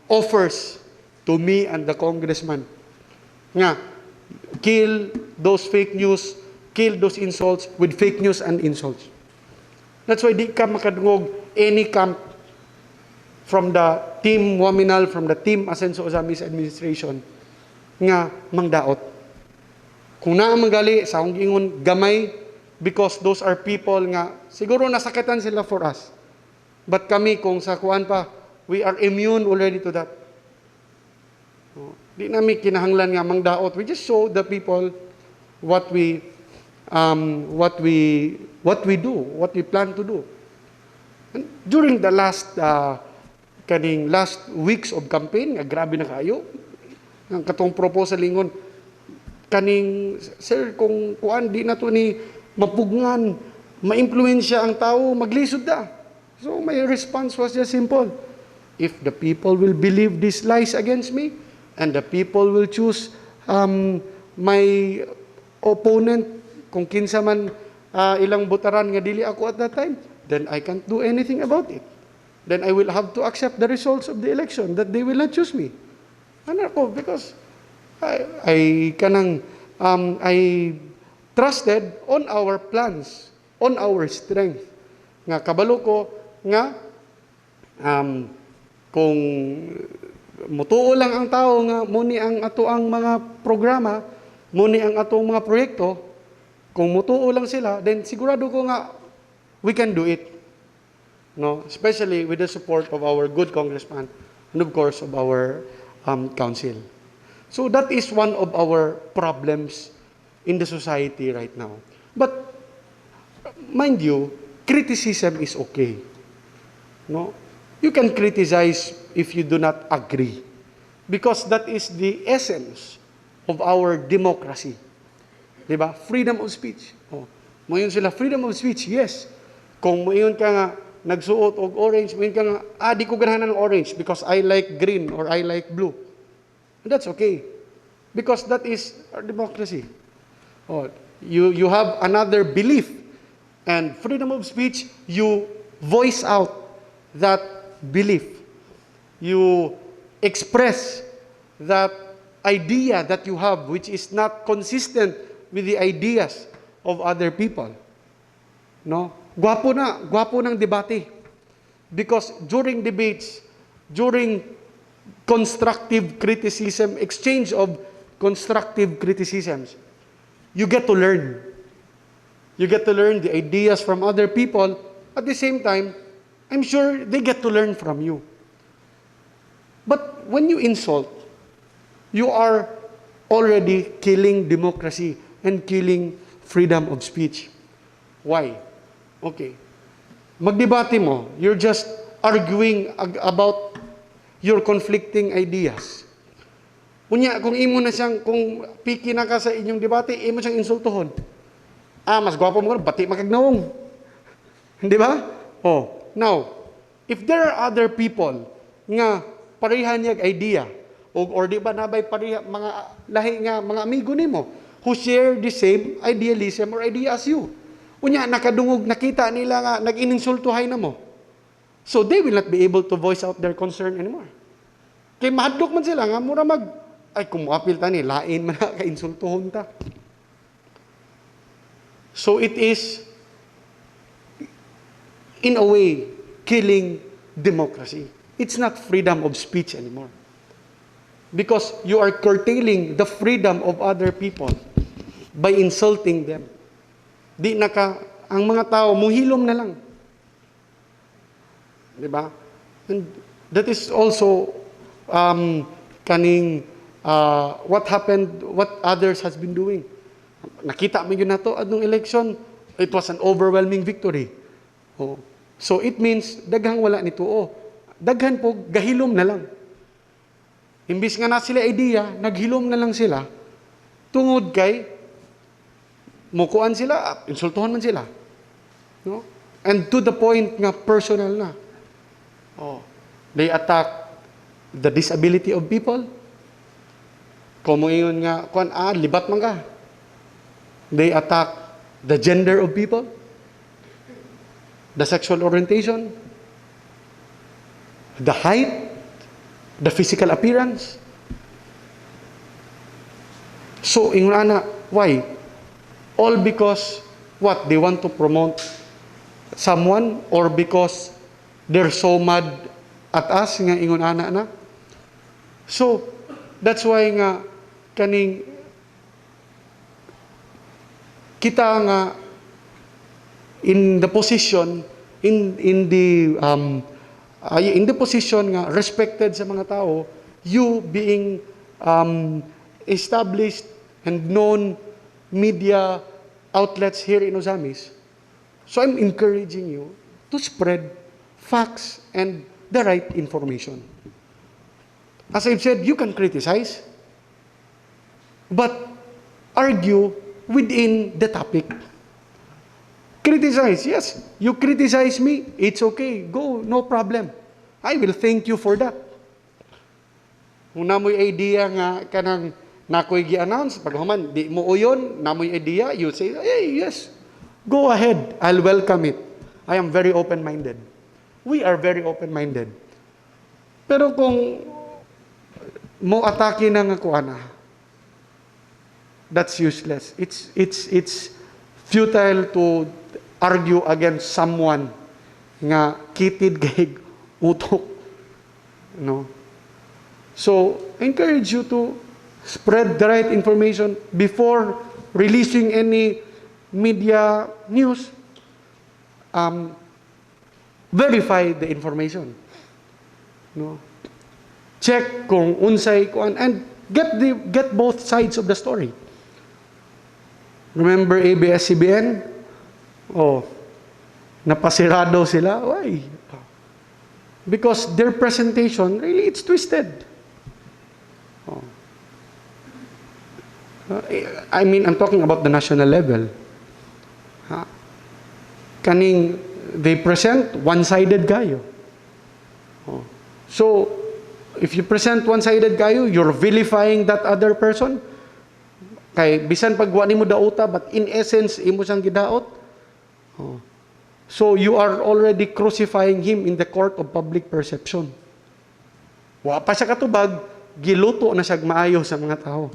offers to me and the congressman. Nga, kill those fake news, kill those insults with fake news and insults. That's why di ka makadungog any camp from the team Waminal, from the team Asenso Ozamis administration nga mangdaot. Kung naa manggali sa akong ingon gamay, because those are people nga siguro nasakitan sila for us. But kami kung sa kuan pa, we are immune already to that. Di namin kinahanglan nga mangdaot. We just show the people what we do, what we plan to do. And during the last weeks of campaign, grabe na kayo. Ang katong proposal lingon kaning sir kung kuan di na to ni mapugngan, maimpluwensya ang tao, maglisod da. So my response was just simple. If the people will believe these lies against me and the people will choose my opponent kung kinsa man ilang butaran nga dili ako at that time, then I can't do anything about it. Then I will have to accept the results of the election that they will not choose me. Ano ko? Because I trusted on our plans, on our strength. Nga kabalo ko nga kung mutuo lang ang tao nga muni ang ato ang mga programa, muni ang atong mga proyekto, kung mutuo lang sila, then sigurado ko nga we can do it. No, especially with the support of our good congressman and of course of our council. So that is one of our problems in the society right now. But mind you, criticism is okay. No, you can criticize if you do not agree, because that is the essence of our democracy. Diba? Freedom of speech. Oh, mayon sila freedom of speech. Yes. Kung mayon ka nga nagsuot og orange, mayon ka nga di ko ganahan ng orange because I like green or I like blue. And that's okay. Because that is our democracy. Oh, you have another belief, and freedom of speech, you voice out that belief. You express that idea that you have which is not consistent with the ideas of other people. No? Gwapo ng debate. Because during debates, during constructive criticism, exchange of constructive criticisms, you get to learn. You get to learn the ideas from other people. At the same time, I'm sure they get to learn from you. But when you insult, you are already killing democracy and killing freedom of speech. Why? Okay. Magdebate mo, you're just arguing about your conflicting ideas. Kunya, kung imo na siyang, kung piki na ka sa inyong debate, imo siyang insultuhon. Mas gwapo mo ka, bati makagnawong. Di ba? Oh, now, if there are other people nga pareha niyag idea, or di ba nabay pareha, mga lahi nga, mga amigo nimo, who share the same idealism or idea as you. Unya, nakadungog, nakita nila nga, nag-ininsultuhay na mo. So they will not be able to voice out their concern anymore. Kay mahadlok man sila nga mura ay kung moapil ta ni lain man na kainsultohon ta. So it is in a way killing democracy. It's not freedom of speech anymore. Because you are curtailing the freedom of other people by insulting them. Ang mga tao muhilom na lang. Diba? And that is also what happened, what others has been doing. Nakita mo yun na to, adong election, it was an overwhelming victory. Oh. So it means, daghang wala nito. Oh. Daghan po, gahilom na lang. Imbis nga na sila idea, naghilom na lang sila, tungod kay, mukuan sila, insultuhan man sila. No? And to the point nga, personal na. Oh, they attack the disability of people. Como yun nga, libat man ka. They attack the gender of people, the sexual orientation, the height, the physical appearance. So, ingon ana, why? All because, what? They want to promote someone or because they're so mad at us nga ingon ana na. So that's why nga kaning kita nga in the position in the position nga respected sa mga tao, you being established and known media outlets here in Ozamis. So I'm encouraging you to spread facts and the right information. As I've said, you can criticize, but argue within the topic. Criticize, yes. You criticize me, it's okay. Go, no problem. I will thank you for that. Kung namoy idea nga kanang nakoy gi-announce, pag human, di mo uyon, namoy idea, you say, hey, yes, go ahead. I'll welcome it. I am very open-minded. We are very open-minded. Pero kung mo atake na nga kuana, that's useless. It's futile to argue against someone nga kitid gayg utok. No? So, I encourage you to spread the right information before releasing any media news. Verify the information. No? Check kung unsay kuan and get both sides of the story. Remember ABS-CBN? Oh, napasirado sila. Why? Because their presentation, really, it's twisted. Oh. I mean, I'm talking about the national level. They present one-sided gayo. Oh. So, if you present one-sided gayo, you're vilifying that other person. Kay bisan pagwa nimo dauta, but in essence imo siyang gidaot. Oh. So you are already crucifying him in the court of public perception. Wa pa siya katubag, giluto na siya maayo sa mga tao.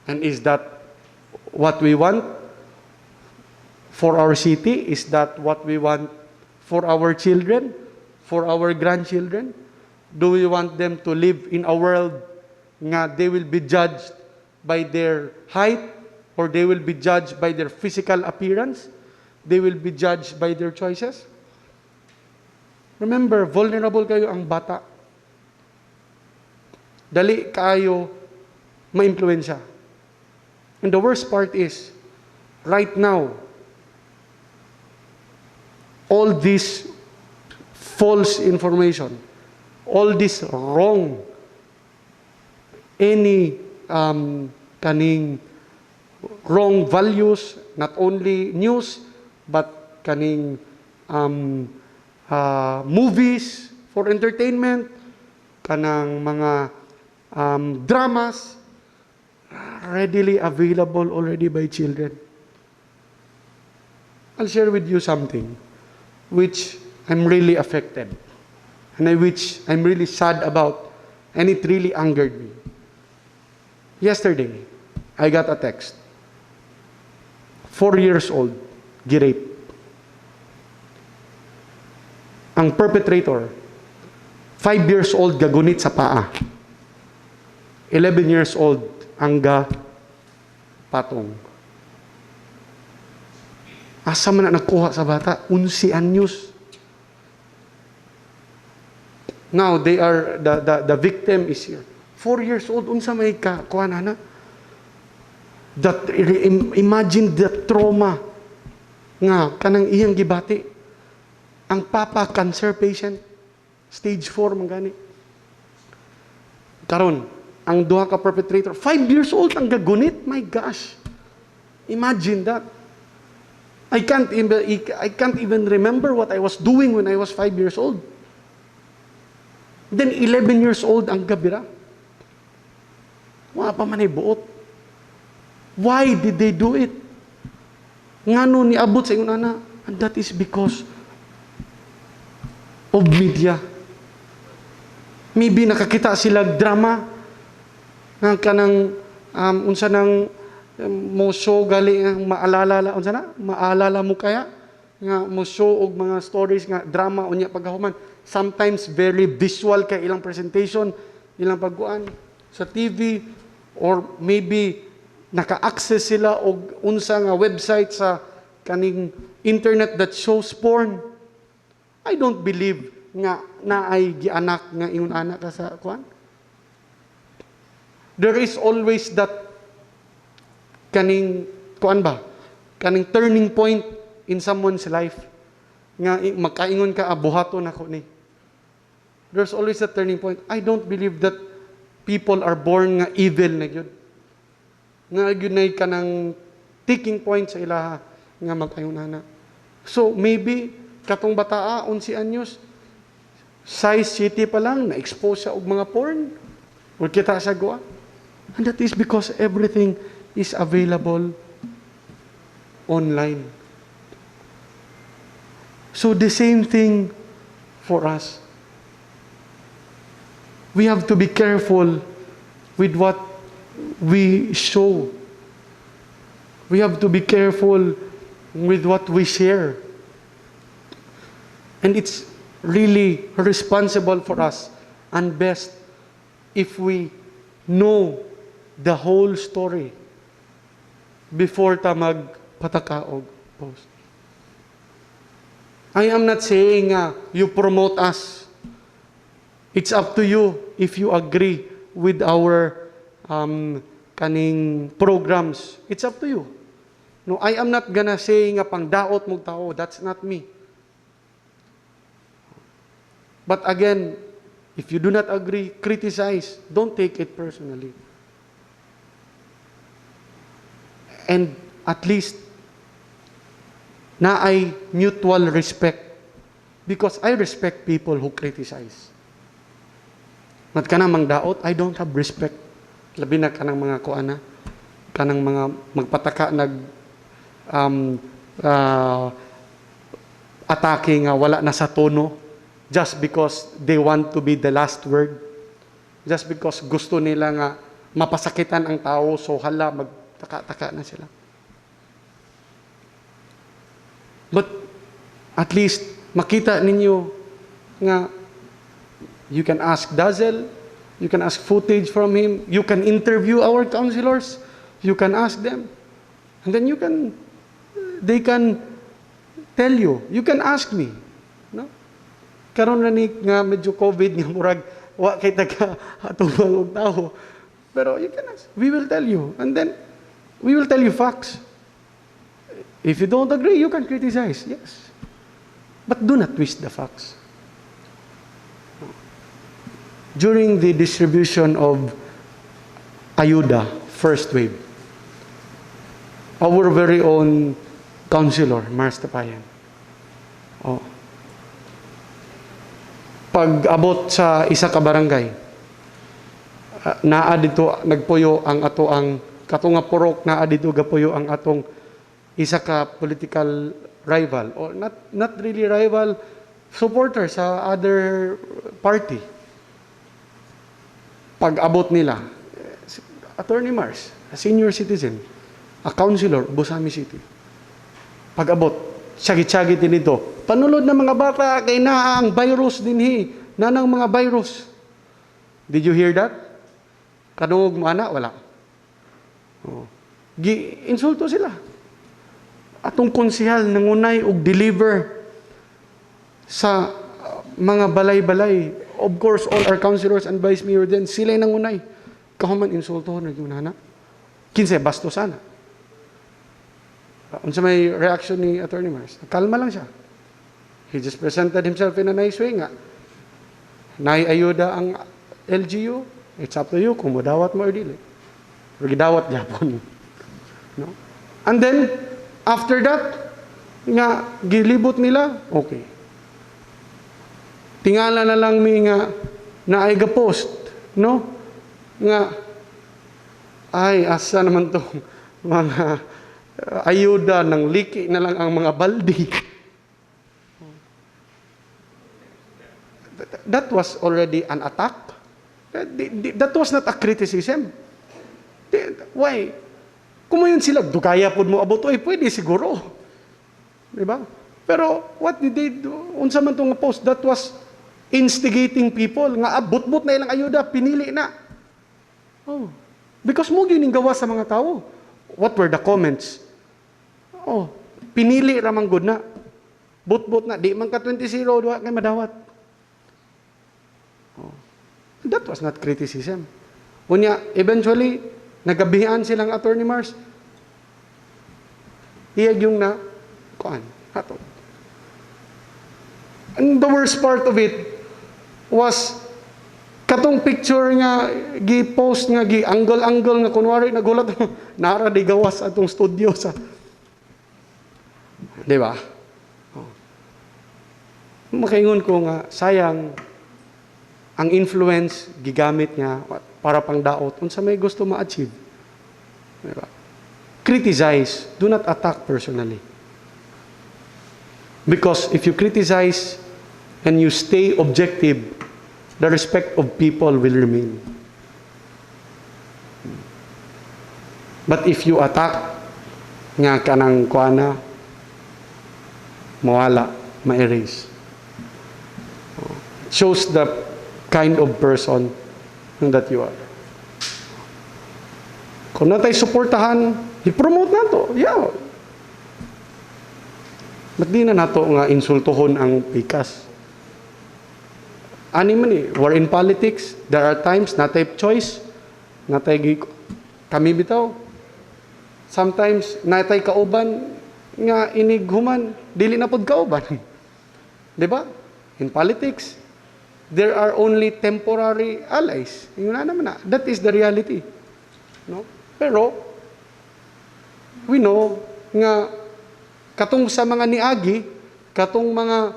And is that what we want for our city? Is that what we want for our children, for our grandchildren? Do we want them to live in a world nga they will be judged by their height, or they will be judged by their physical appearance? They will be judged by their choices? Remember, vulnerable kayo ang bata. Dali kayo ma-impluwensya. And the worst part is, right now, all this false information, all this wrong, any kaning wrong values, not only news, but kaning movies for entertainment, kanang mga dramas, readily available already by children. I'll share with you something which I'm really affected. And I'm really sad about, and it really angered me. Yesterday, I got a text. 4 years old, girape. Ang perpetrator, 5 years old, gagunit sa paa. 11 years old, ang patong. Asa man na nagkuha sa bata? 11 anyos. Now, the victim is here. 4 years old, unsa may kuha na? Imagine the trauma nga kanang iyang gibati. Ang papa, cancer patient, stage 4 man gani. Karon, ang duha ka perpetrator, 5 years old ang gagunit. My gosh. Imagine that. I can't even remember what I was doing when I was 5 years old. Then 11 years old ang gabira. Wala pa man ay buot. Why did they do it? Ngano ni abot sa ingon ana? And that is because of media. Maybe nakakita sila drama nga kanang unsa nang mo show gali ang maalala unsa na? Maalala mo kaya nga mo show og mga stories nga drama unya pagkahuman. Sometimes very visual kay ilang presentation, ilang pagkuan sa TV, or maybe naka-access sila og unsa nga website sa kaning internet that shows porn. I don't believe nga naay gianak nga ingon anak ka sa kuan. There is always that kaning kuan ba? Kaning turning point in someone's life nga makaingon ka buhaton ako ni. There's always a turning point. I don't believe that people are born nga evil na gyud. Nga gyud nay kanang ticking point sa ilaha nga mag-ayunana. So maybe katong bataa 11 anyos, size city pa lang na-expose siya og mga porn. O kita sa goa. And that is because everything is available online. So the same thing for us. We have to be careful with what we show. We have to be careful with what we share. And it's really responsible for us and best if we know the whole story before ta magpatakaog post. I am not saying you promote us. It's up to you if you agree with our kaning programs. It's up to you. No, I am not gonna say nga pangdaot mo tao. That's not me. But again, if you do not agree, criticize. Don't take it personally. And at least naay mutual respect, because I respect people who criticize. Mat kanang mangdaot, I don't have respect. Labi na kanang mga kuana, kanang mga magpataka atake nga wala na sa tono just because they want to be the last word. Just because gusto nila nga mapasakitan ang tao, so hala magtaka-taka na sila. But at least makita ninyo nga you can ask Dazzle, you can ask footage from him, you can interview our counselors, you can ask them. And then they can tell you can ask me. No? Karon na ni nga medyo COVID nga murag wa kay taga atubang og tawo. Pero you can ask. We will tell you. And then we will tell you facts. If you don't agree, you can criticize. Yes. But do not twist the facts. During the distribution of Ayuda, first wave, our very own counselor, Mars Tapayan, pag-abot sa isa ka barangay, naa dito nagpuyo ang ato ang katunga purok, naa dito gapuyo ang atong isa ka political rival, or not really rival, supporter sa other party. Pag-abot nila, Attorney Mars, a senior citizen, a councilor, Busami City. Pag-abot, tsagi-tsagi din ito. Panulod ng mga bata, kay na ang virus dinhi, na ng mga virus. Did you hear that? Kadungog mo ana, wala. Oh. Insulto sila. Atong konsehal nangunay og deliver sa mga balay-balay. Of course, all our councilors and vice mayor din, sila nangunay. Kahuman insulto na yung nana. Kinse, basto sana. Unsa may reaction ni Attorney Mars? Kalma lang siya. He just presented himself in a nice way nga. Naiayuda ang LGU. It's up to you kung madawat mo or dili. Or gidawat Japon. No? And then, after that, nga, gilibot nila, okay. Tingala na lang mi nga, na ay ga-post, no? Nga, ay, asa naman to mga ayuda ng liki na lang ang mga baldi. That was already an attack. That was not a criticism. Why? Kung yun sila, dugaya po mo abot, ay pwede siguro. Diba? Pero what did they do? Unsa man itong post, that was instigating people. Nga abot-bot na ilang ayuda, pinili na. Oh. Because mo gining gawa sa mga tao. What were the comments? Oh, pinili ramang good na. But na, di man ka 20-0, duwa kay madawat. Oh. That was not criticism. Unya, eventually, nagabihan silang Attorney Mars. Iyag yung na, kuan, hatod. And the worst part of it was, katong picture nga, gi-post nga, gi-angle-angle nga, kunwari, nagulat, nara di gawas atong studio sa, di ba? Oh. Makaingon ko nga, sayang, ang influence, gigamit niya para pang daot, unsa may gusto ma-achieve. Diba? Criticize, do not attack personally. Because if you criticize and you stay objective, the respect of people will remain. But if you attack, nga kanang kuana, mawala, ma-erase. Shows the kind of person that you are. Kung natay suportahan, i-promote na to. Yeah. Ba't di na nato nga insultuhon ang pikas? Ani man we're in politics. There are times natay choice. Natay kami bitaw. Sometimes natay kauban nga inighuman. Dili na pod kauban. Diba? In politics, there are only temporary allies. Yun na naman na. That is the reality. No? Pero, we know nga katong sa mga niagi, katong mga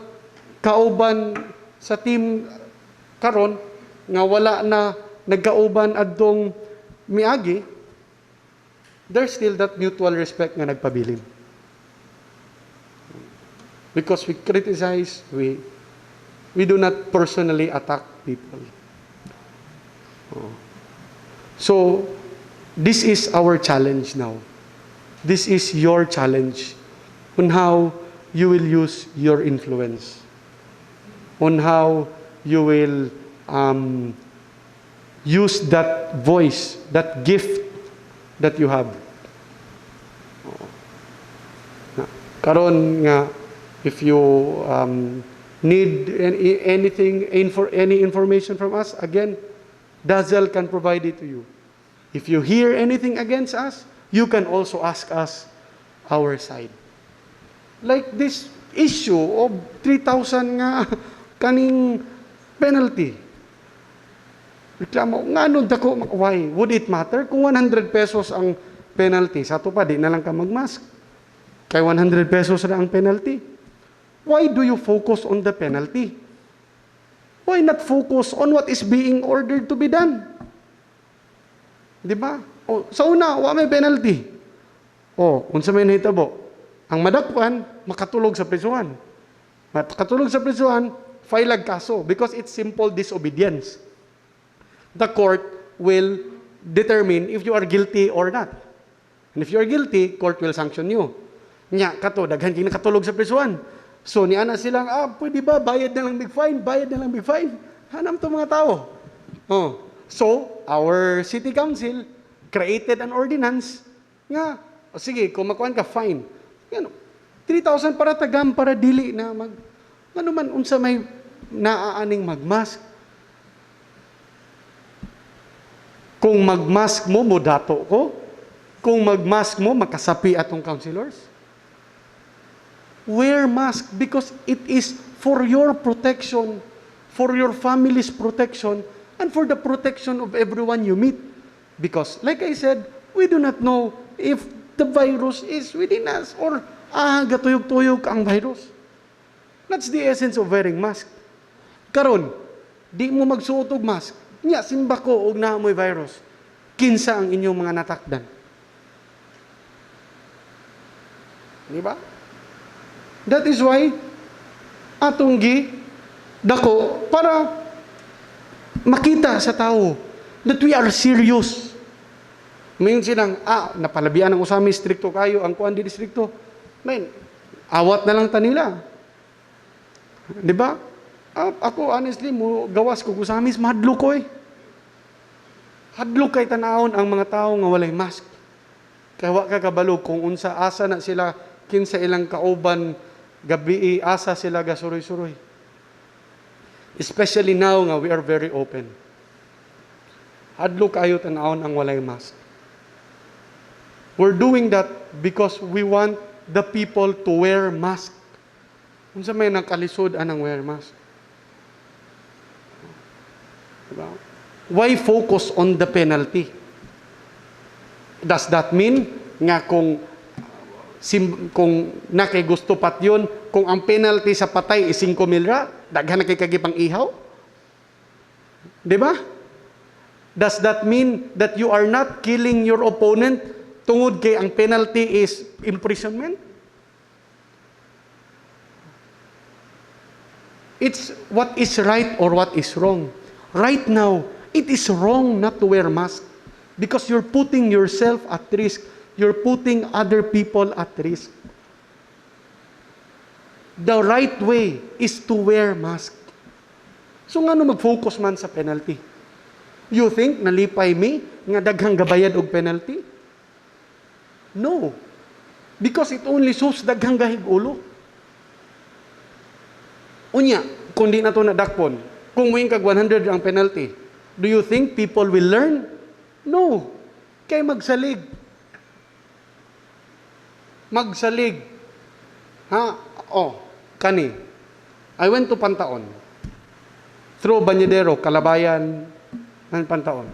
kauban sa team karon nga wala na nagkauban adtong miagi, there's still that mutual respect nga nagpabilin. Because we criticize, we do not personally attack people. So, this is our challenge now. This is your challenge on how you will use your influence, on how you will use that voice, that gift that you have. Karon nga, if you need any information from us, again, Dazzle can provide it to you. If you hear anything against us, you can also ask us our side. Like this issue of 3,000 nga kaning penalty. Reklamo, nga ano dako, why? Would it matter kung 100 pesos ang penalty? Sa to pa, di na lang ka magmask. Kay 100 pesos na ang penalty. Why do you focus on the penalty? Why not focus on what is being ordered to be done? Di ba? O, sa una, wa may penalty. O, unsa may nahitabo? Ang madakpan, makatulog sa prisuhan. At katulog sa prisuhan, file ag kaso because it's simple disobedience. The court will determine if you are guilty or not. And if you are guilty, court will sanction you. Nya, kato, daghan king nakatulog sa prisuhan. So, niana silang, pwede ba, bayad na lang big fine, bayad na lang big fine. Hanam to mga tao. Oh. So, our city council created an ordinance nga, sige, kung makuhan ka, fine. Yan, 3,000 para tagam, para dili na ano man, unsa may naaaning magmask. Kung magmask mo, modato ko. Kung magmask mo, makasapi atong councilors. Wear mask because it is for your protection, for your family's protection, and for the protection of everyone you meet. Because, like I said, we do not know if the virus is within us or gatuyog-tuyog ang virus. That's the essence of wearing mask. Karon, di mo magsuot og mask. Nya, simba ko og naamoy virus. Kinsa ang inyong mga natakdan. Di ba? That is why, atong dako, para makita sa tao that we are serious. Mayon silang, napalabian ang usami, stricto kayo, ang kuan di distrikto. Man, awat na lang tanila. Di ba? Ako, honestly, gawas ko kusamis, mahadlo ko eh. Hadlo kay tanawon ang mga tao nga walay mask. Kaya wa ka kabalo kung unsa asa na sila, kinsa ilang kauban, gabi asa sila gasuroy-suroy. Especially now nga we are very open. Hadlo kayo tanawon ang walay mask. We're doing that because we want the people to wear mask. Unsa may nakalisod anang wear mask? Diba? Why focus on the penalty? Does that mean nga kung nakay gusto pat yun, kung ang penalty sa patay is 5 milra, daghan na kay kagipang ihaw? Diba? Does that mean that you are not killing your opponent tungod kay ang penalty is imprisonment? It's what is right or what is wrong. Right now, it is wrong not to wear mask because you're putting yourself at risk. You're putting other people at risk. The right way is to wear mask. So nga mag-focus man sa penalty? You think nalipay me nga daghang gabayad og penalty? No. Because it only shows daghang gahig ulo. Unya, kung di na to nadakpon, kung muing kag 100 ang penalty, do you think people will learn? No. Kay magsalig. Magsalig. Kani. I went to Pantaon. Through Banyedero, Calabayan, ng Pantaon.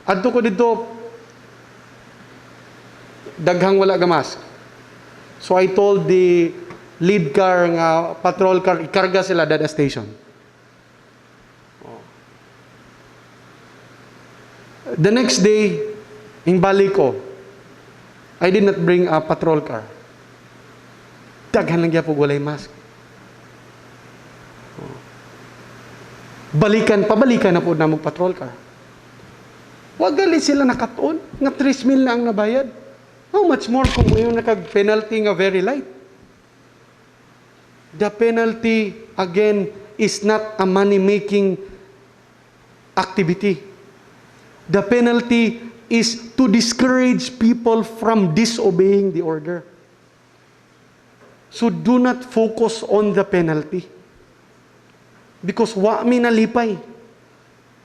Adto ko dito, daghang wala ga mask. So I told the lead car nga patrol car, ikarga sila dada station. The next day, balik ko, I did not bring a patrol car. Daghan lang gyapon walay mask. Pabalikan na po na mag-patrol car. Wag gali sila nakatuon, nga 3,000 na ang nabayad. How much more kung yung nakag-penalty nga very light? The penalty, again, is not a money-making activity. The penalty is to discourage people from disobeying the order. So do not focus on the penalty. Because wa mi nalipay.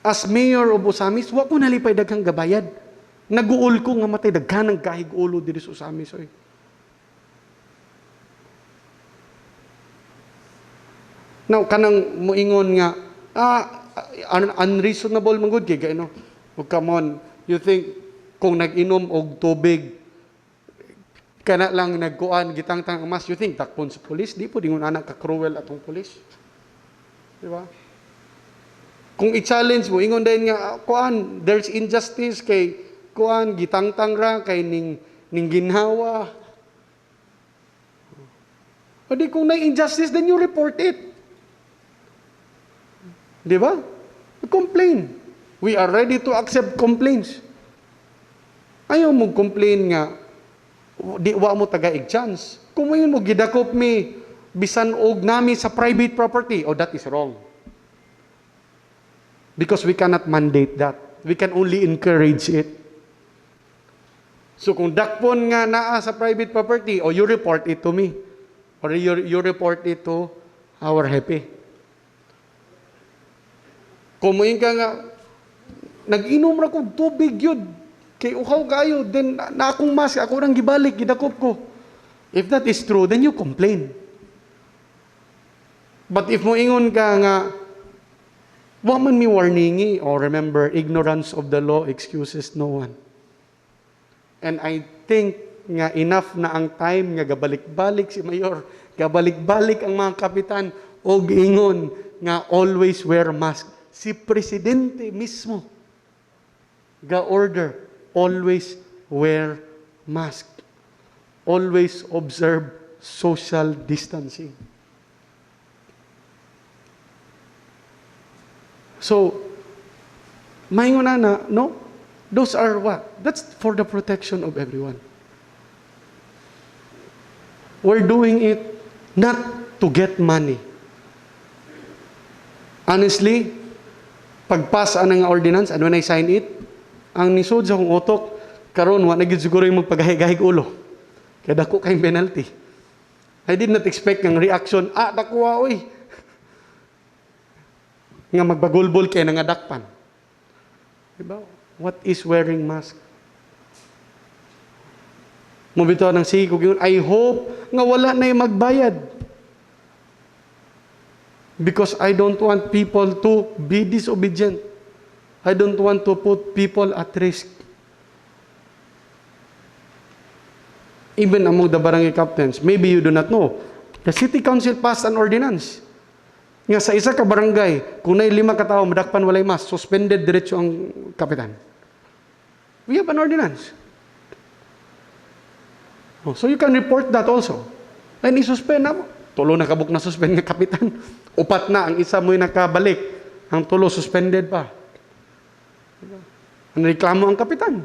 As mayor of Osamis, wa ko nalipay daghang gabayad. Naguol ko nga matay daghan ng kahig ulo diri sa Osamis. Oy. Now, kanang moingon nga, unreasonable manggod kay gaano. Come on, you think kung nag-inom og tubig kana lang nagkuan gitangtang mas, you think takpon sa pulis? Di po dingon anak ka-cruel atong pulis. Di ba? Kung i-challenge mo, ingon din nga, kuan, there's injustice kay kuan gitangtang ra kay ning ginhawa. O di kung na-injustice, then you report it. Di ba? Complain. We are ready to accept complaints. Ayaw mo complain nga, di wa mo taga-ig chance. Kung mo gidakop mi, bisan og nami sa private property, that is wrong. Because we cannot mandate that. We can only encourage it. So kung dakpon nga naa sa private property, you report it to me. Or you report it to our happy. Kung ka nga, nag-inom ra kong tubig yun, kay uhaw kayo, then na akong mask, ako nang gibalik, gidakop ko. If that is true, then you complain. But if mo ingon ka nga, wa man mi warningi, remember, ignorance of the law excuses no one. And I think nga enough na ang time nga gabalik-balik si Mayor, gabalik-balik ang mga kapitan, o giingon nga always wear mask. Si Presidente mismo ga-order, always wear mask. Always observe social distancing. So, maingon na, no? Those are what? That's for the protection of everyone. We're doing it not to get money. Honestly, pagpasa ng ordinance, and when I sign it, ang nisod sa kong utok, karon wa na gid siguro yung magpagahig-gahig ulo. Kaya dako kayong penalty. I did not expect ng reaction, dakuha, oy. Nga magbagulbol kay nangadakpan. Diba? What is wearing mask? Mubito ng sige ko, I hope nga wala na yung magbayad. Because I don't want people to be disobedient. I don't want to put people at risk. Even among the barangay captains, maybe you do not know, the city council passed an ordinance. Nga sa isa ka barangay, kung na 5 katao, madakpan walay mas, suspended diretso ang kapitan. We have an ordinance. So you can report that also. And isuspend na mo. Tulo na kabuk na suspend nga kapitan. Upat na, ang isa mo'y nakabalik. Ang tulo suspended pa. Nareklamo ang kapitan.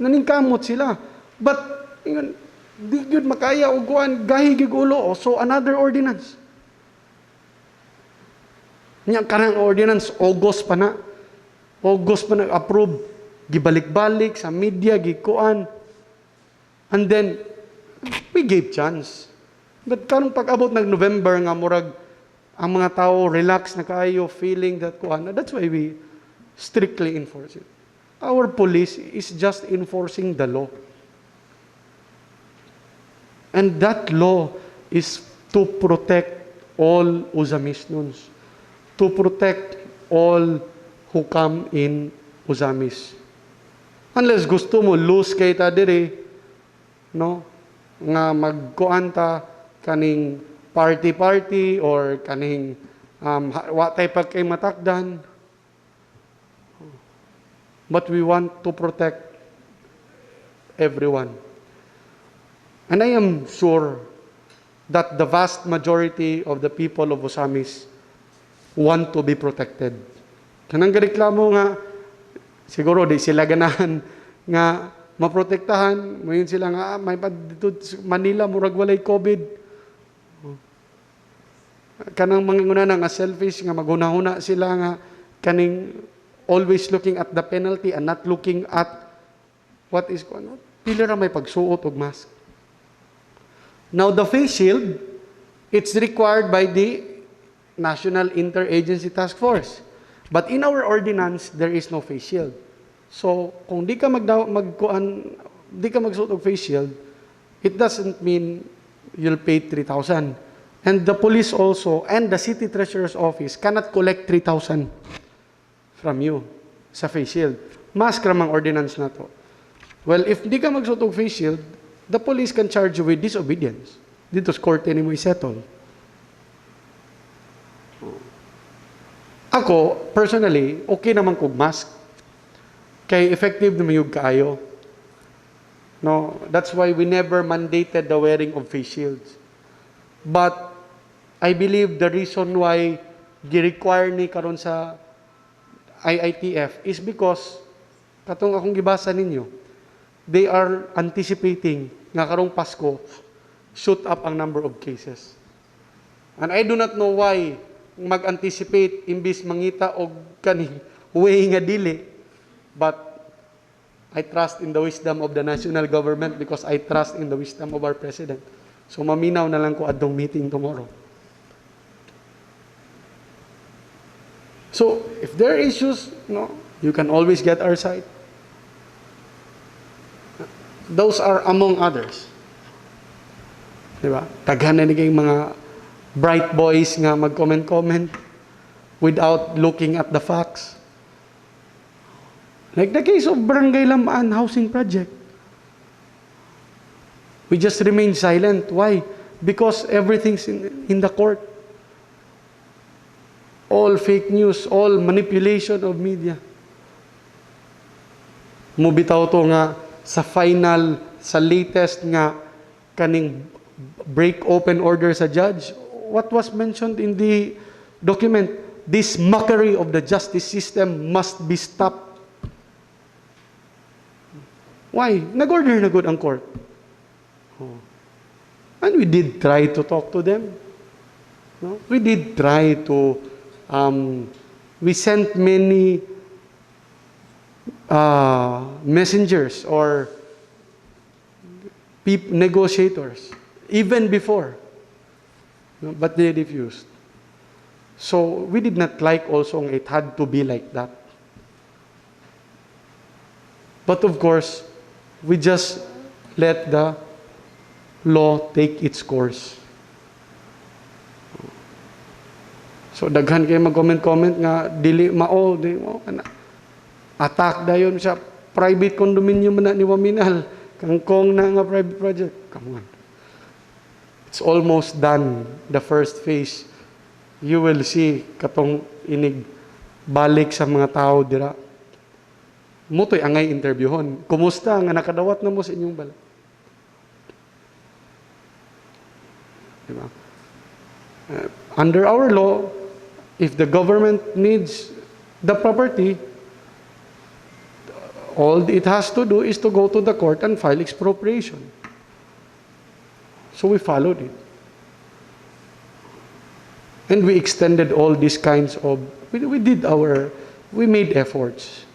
Naningkamot sila. But, di yun makaya uguan, gahigig ulo. So another ordinance. Nya karang ordinance, August pa na approve, gibalik-balik sa media, gikuan. And then, we gave chance. But karong pag-abot ng November nga murag, ang mga tao relax na kayo, feeling that kuan. That's why we strictly enforce it. Our police is just enforcing the law. And that law is to protect all Uzamisnons. To protect all who come in Uzamis. Unless gusto mo, lose kay ta diri, no? Nga magkuanta kaning party or kaning watay pag kay matakdan. But we want to protect everyone. And I am sure that the vast majority of the people of Uzamis want to be protected. Kanang reklamo nga, siguro di sila ganahan nga maprotektahan. Ngayon sila nga, may dito Manila, murag walay COVID. Kanang mga nguna nga selfish, nga maghuna-huna sila nga, kaning always looking at the penalty and not looking at what is going on. Pili ra may pagsuot og mask. Now, the face shield, it's required by the National Interagency Task Force. But in our ordinance, there is no face shield. So, kung di ka magsuot og face shield, it doesn't mean you'll pay 3,000. And the police also, and the city treasurer's office cannot collect 3,000 from you sa face shield. Mask ramang ordinance na to. Well, if di ka magsuot og face shield, the police can charge you with disobedience. Dito sa korte ni mo isettle. Ako, personally, okay naman kog mask. Kay effective naman yung kaayo. No, that's why we never mandated the wearing of face shields. But I believe the reason why gi-require ni karon sa IITF is because katong akong gibasa ninyo, they are anticipating nga karong Pasko shoot up ang number of cases. And I do not know why mag-anticipate imbis mangita og kani way nga dili. But I trust in the wisdom of the national government because I trust in the wisdom of our president. So maminaw na lang ko adtong meeting tomorrow. So if there are issues, you can always get our side. Those are among others. Diba? Taghan na naging mga bright boys nga mag-comment without looking at the facts. Like the case of Barangay Lamaan Housing Project. We just remain silent. Why? Because everything's in the court. All fake news, all manipulation of media. Mubitaw to nga sa final, sa latest nga kaning break open order sa judge. What was mentioned in the document? This mockery of the justice system must be stopped. Why? Nag-order na good ang court. And we did try to talk to them. No? We did try to, we sent many messengers or negotiators, even before. No? But they refused. So we did not like also it had to be like that. But of course, we just let the law take its course. So daghan kayo mag-comment nga dili mao, attack dayon sa private condominium na ni Waminal, kangkong na nga private project. Come on. It's almost done, the first phase. You will see katong inig balik sa mga tao dira. Mutoy angay interviewon. Kumusta nga nakadawat na mo sa inyong balay? Diba? Under our law, if the government needs the property, all it has to do is to go to the court and file expropriation. So we followed it. And we extended all these kinds of, we made efforts.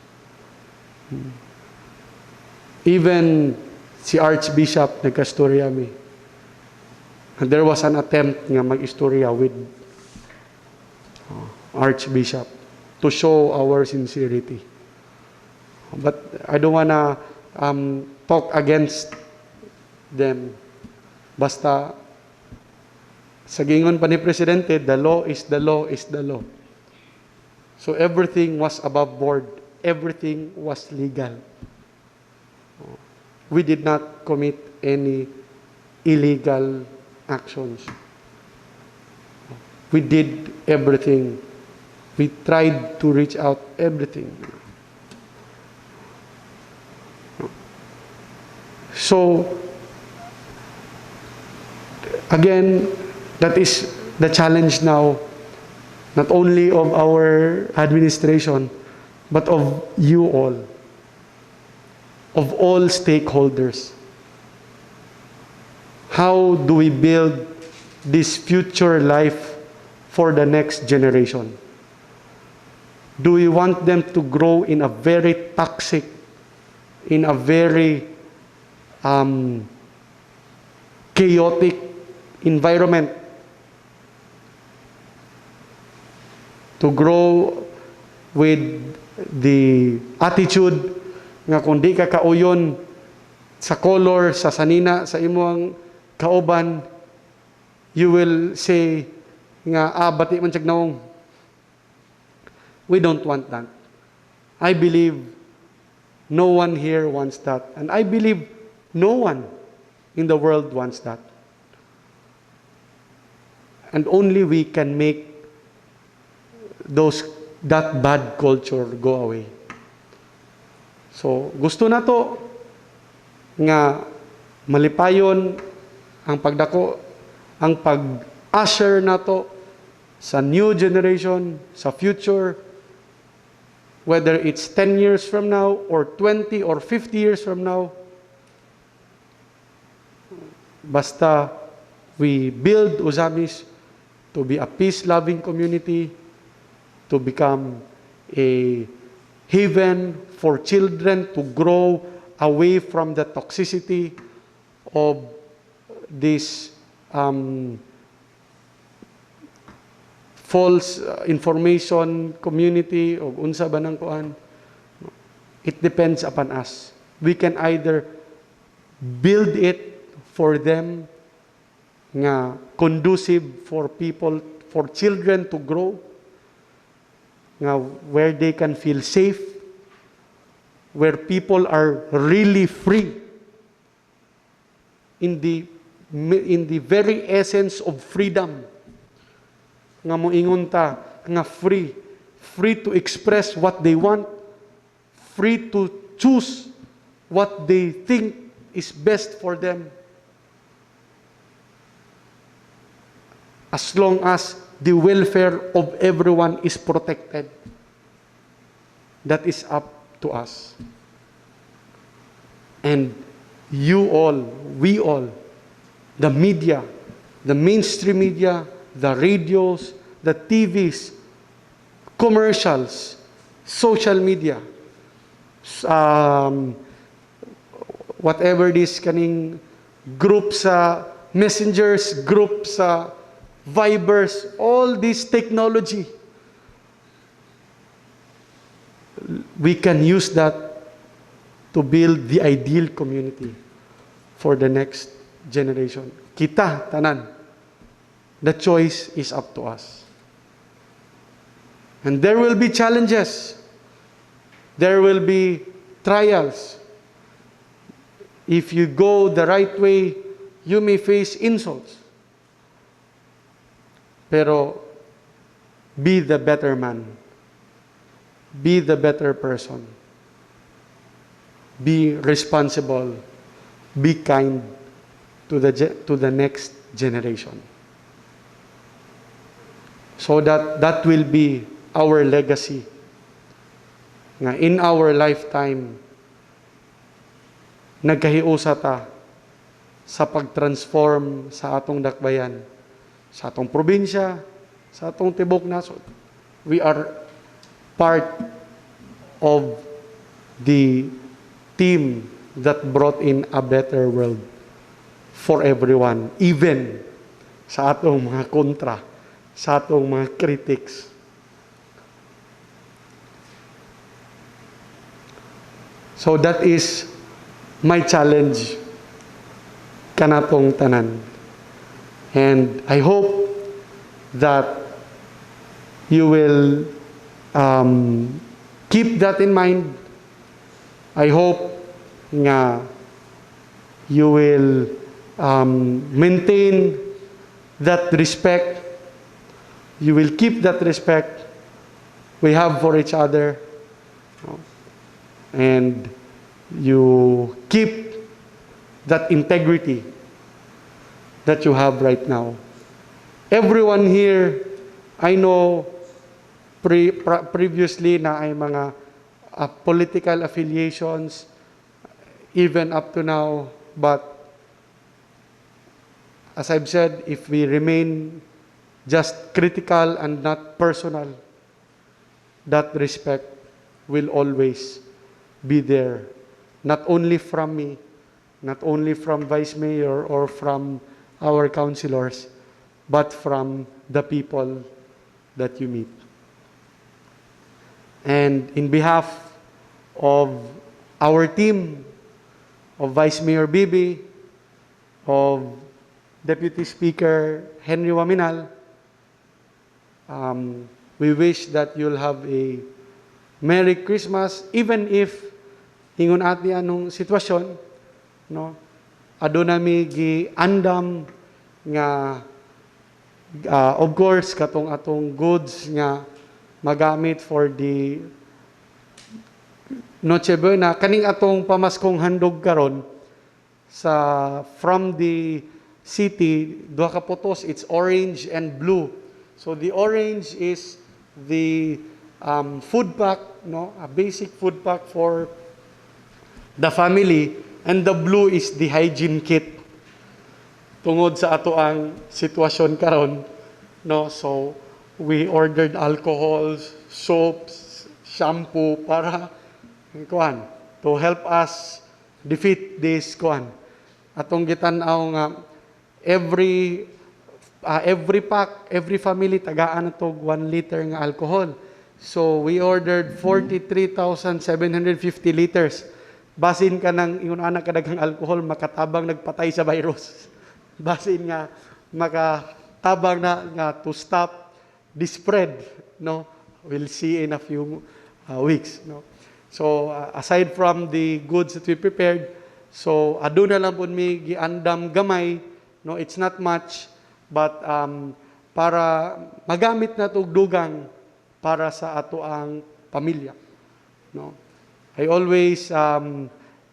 Even si Archbishop nagkastorya mi. There was an attempt nga mag-istorya with Archbishop to show our sincerity. But I don't wanna talk against them. Basta sa gingon pa ni Presidente, the law is the law is the law. So everything was above board. Everything was legal. We did not commit any illegal actions. We did everything. We tried to reach out everything. So, again, that is the challenge now, not only of our administration, but of you all, of all stakeholders. How do we build this future life for the next generation? Do we want them to grow in a very toxic, in a very chaotic environment? To grow with the attitude nga kung di ka kauyon sa color, sa sanina, sa imong kauban, you will say nga, bati man siya naong. We don't want that. I believe no one here wants that. And I believe no one in the world wants that. And only we can make that bad culture go away. So, gusto na to nga malipayon ang pagdako ang pag-usher na to sa new generation, sa future, whether it's 10 years from now, or 20 or 50 years from now, basta we build Ozamis to be a peace-loving community, to become a haven for children to grow away from the toxicity of this false information community o unsa ba nang kuan. It depends upon us. We can either build it for them nga conducive for people, for children to grow, nga where they can feel safe, where people are really free in the very essence of freedom. Nga moingon ta nga free to express what they want, free to choose what they think is best for them, as long as the welfare of everyone is protected. That is up to us. And you all, we all, the media, the mainstream media, the radios, the TVs, commercials, social media, whatever this kaning group sa messengers, group sa Vibers, all this technology, we can use that to build the ideal community for the next generation. Kita, tanan. The choice is up to us. And there will be challenges. There will be trials. If you go the right way, you may face insults. Pero be the better man. Be the better person. Be responsible. Be kind to the next generation. So that will be our legacy. Nga in our lifetime, nagkahiusa ta sa pag-transform sa atong dakbayan, sa atong probinsya, sa atong tibok nasod. We are part of the team that brought in a better world for everyone, even sa atong mga kontra, sa atong mga critics. So that is my challenge kanatong tanan. And I hope that you will keep that in mind. I hope nga you will maintain that respect. You will keep that respect we have for each other. And you keep that integrity that you have right now. Everyone here, I know previously na ay mga political affiliations, even up to now, but as I've said, if we remain just critical and not personal, that respect will always be there. Not only from me, not only from Vice Mayor or from our councilors, but from the people that you meet. And in behalf of our team, of Vice Mayor Bibi, of Deputy Speaker Henry Waminal, we wish that you'll have a Merry Christmas, even if ingon ati anong sitwasyon, no? Aduna mi gi andam nga of course katong atong goods nga magamit for the Noche Buena, kaning atong pamaskong handog karon sa from the City, duha ka photos, it's orange and blue. So the orange is the food pack, no, a basic food pack for the family, and the blue is the hygiene kit. Tungod sa ato ang sitwasyon karon, no, so we ordered alcohols, soaps, shampoo para kuan to help us defeat this kuan. Atong gitan-aw nga every pack, every family tagaan to 1 liter nga alcohol. So we ordered 43,750 liters. Basin ka ng ingon anak kadaghang alcohol makatabang nagpatay sa virus. Basin nga makatabang na nga to stop the spread, no. We'll see in a few weeks, no. So aside from the goods that we prepared, so aduna lang pud mi giandam gamay, no, it's not much, but para magamit na tog dugang para sa ato ang pamilya, no. I always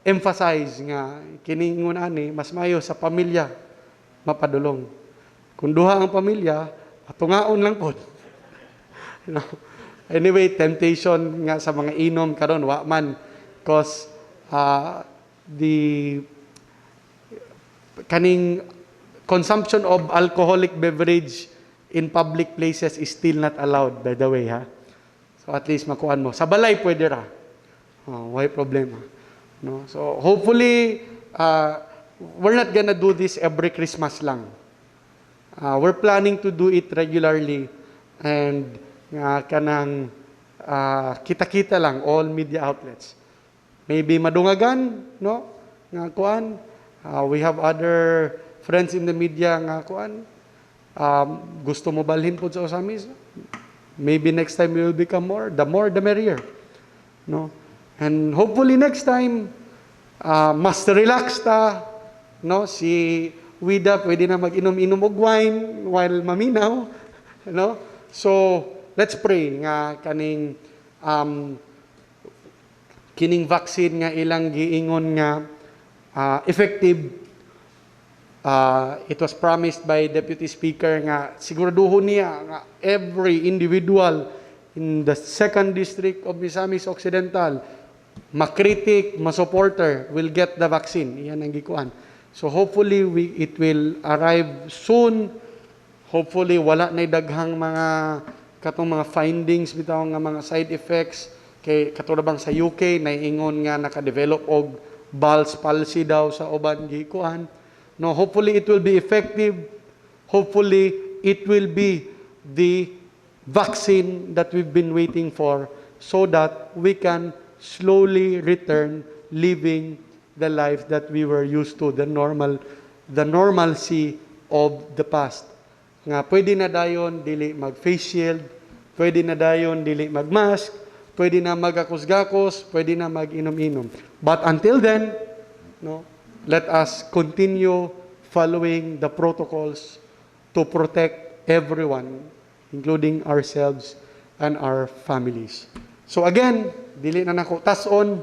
emphasize nga kiningon ani mas mayo sa pamilya mapadulong. Kung duha ang pamilya, atungaon lang pod. No. Anyway, temptation nga sa mga inom karon wa man, cause the kaning consumption of alcoholic beverage in public places is still not allowed, by the way, ha. So at least makuan mo. Sa balay pwede ra. Why problema? No? So hopefully we're not gonna do this every Christmas lang. We're planning to do it regularly, and kanang kita-kita lang all media outlets. Maybe madungagan, no? Nga kuan. We have other friends in the media nga kuan. Gusto mo balhin po sa Osamis? Maybe next time we will become more. The more, the merrier. No? And hopefully next time, mas relax ta. No? Si Wida, pwede na mag-inom-inom og wine while maminaw. No? So, let's pray nga kaning kining vaccine nga ilang giingon nga effective. It was promised by Deputy Speaker nga siguraduhon niya nga every individual in the 2nd District of Misamis Occidental, makritik, masupporter, will get the vaccine. Iyan ang gikuan. So hopefully it will arrive soon. Hopefully wala na daghang mga katong mga findings bitaw nga mga side effects kay katulad bang sa UK naiingon nga naka-develop og Bell's palsy daw sa uban gikuan. No, hopefully it will be effective. Hopefully it will be the vaccine that we've been waiting for, so that we can slowly return living the life that we were used to, the normalcy of the past. Nga pwede na dayon dili mag face shield, pwede na dayon dili mag mask, pwede na magakos-gakos, pwede na mag-inom-inom. But until then, no, let us continue following the protocols to protect everyone, including ourselves and our families. So again, dili na nako tason.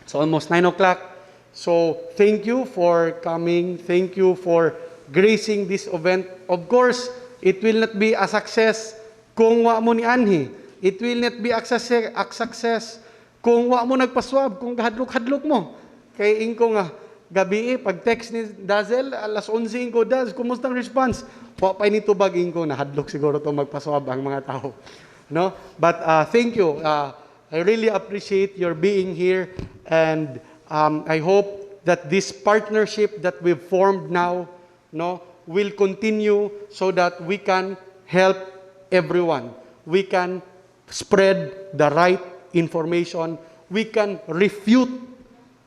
It's almost 9 o'clock. So thank you for coming. Thank you for gracing this event. Of course, it will not be a success kung wa mo ni anhi. It will not be a success kung wa mo nagpaswab, kung hadlok-hadlok mo. Kay ingko nga gabi pag text ni Dazel alas 11 ingko, Daz, kumusta ang response? Wa pa nito bag ingko na hadlok siguro to magpaswab ang mga tao. No? But thank you. I really appreciate your being here, and I hope that this partnership that we've formed now, no, will continue so that we can help everyone. We can spread the right information. We can refute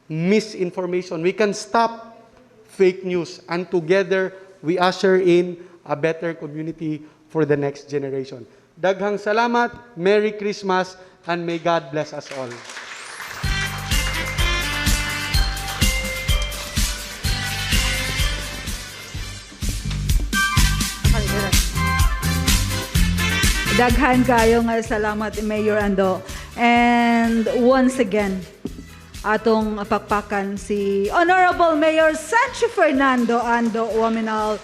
misinformation. We can stop fake news. And together, we usher in a better community for the next generation. Daghang salamat, Merry Christmas, and may God bless us all. Daghan kayo nga salamat, Mayor Ando. And once again, atong pakpakan si Honorable Mayor Sancho Fernando Ando Uaminal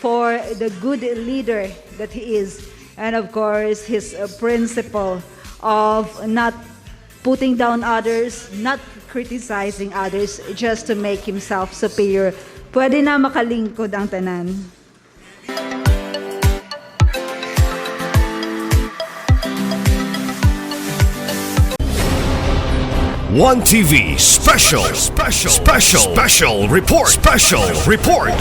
for the good leader that he is, and of course his principle of not putting down others, not criticizing others just to make himself superior. Pwede na makalingkod ang tanan. One TV special report.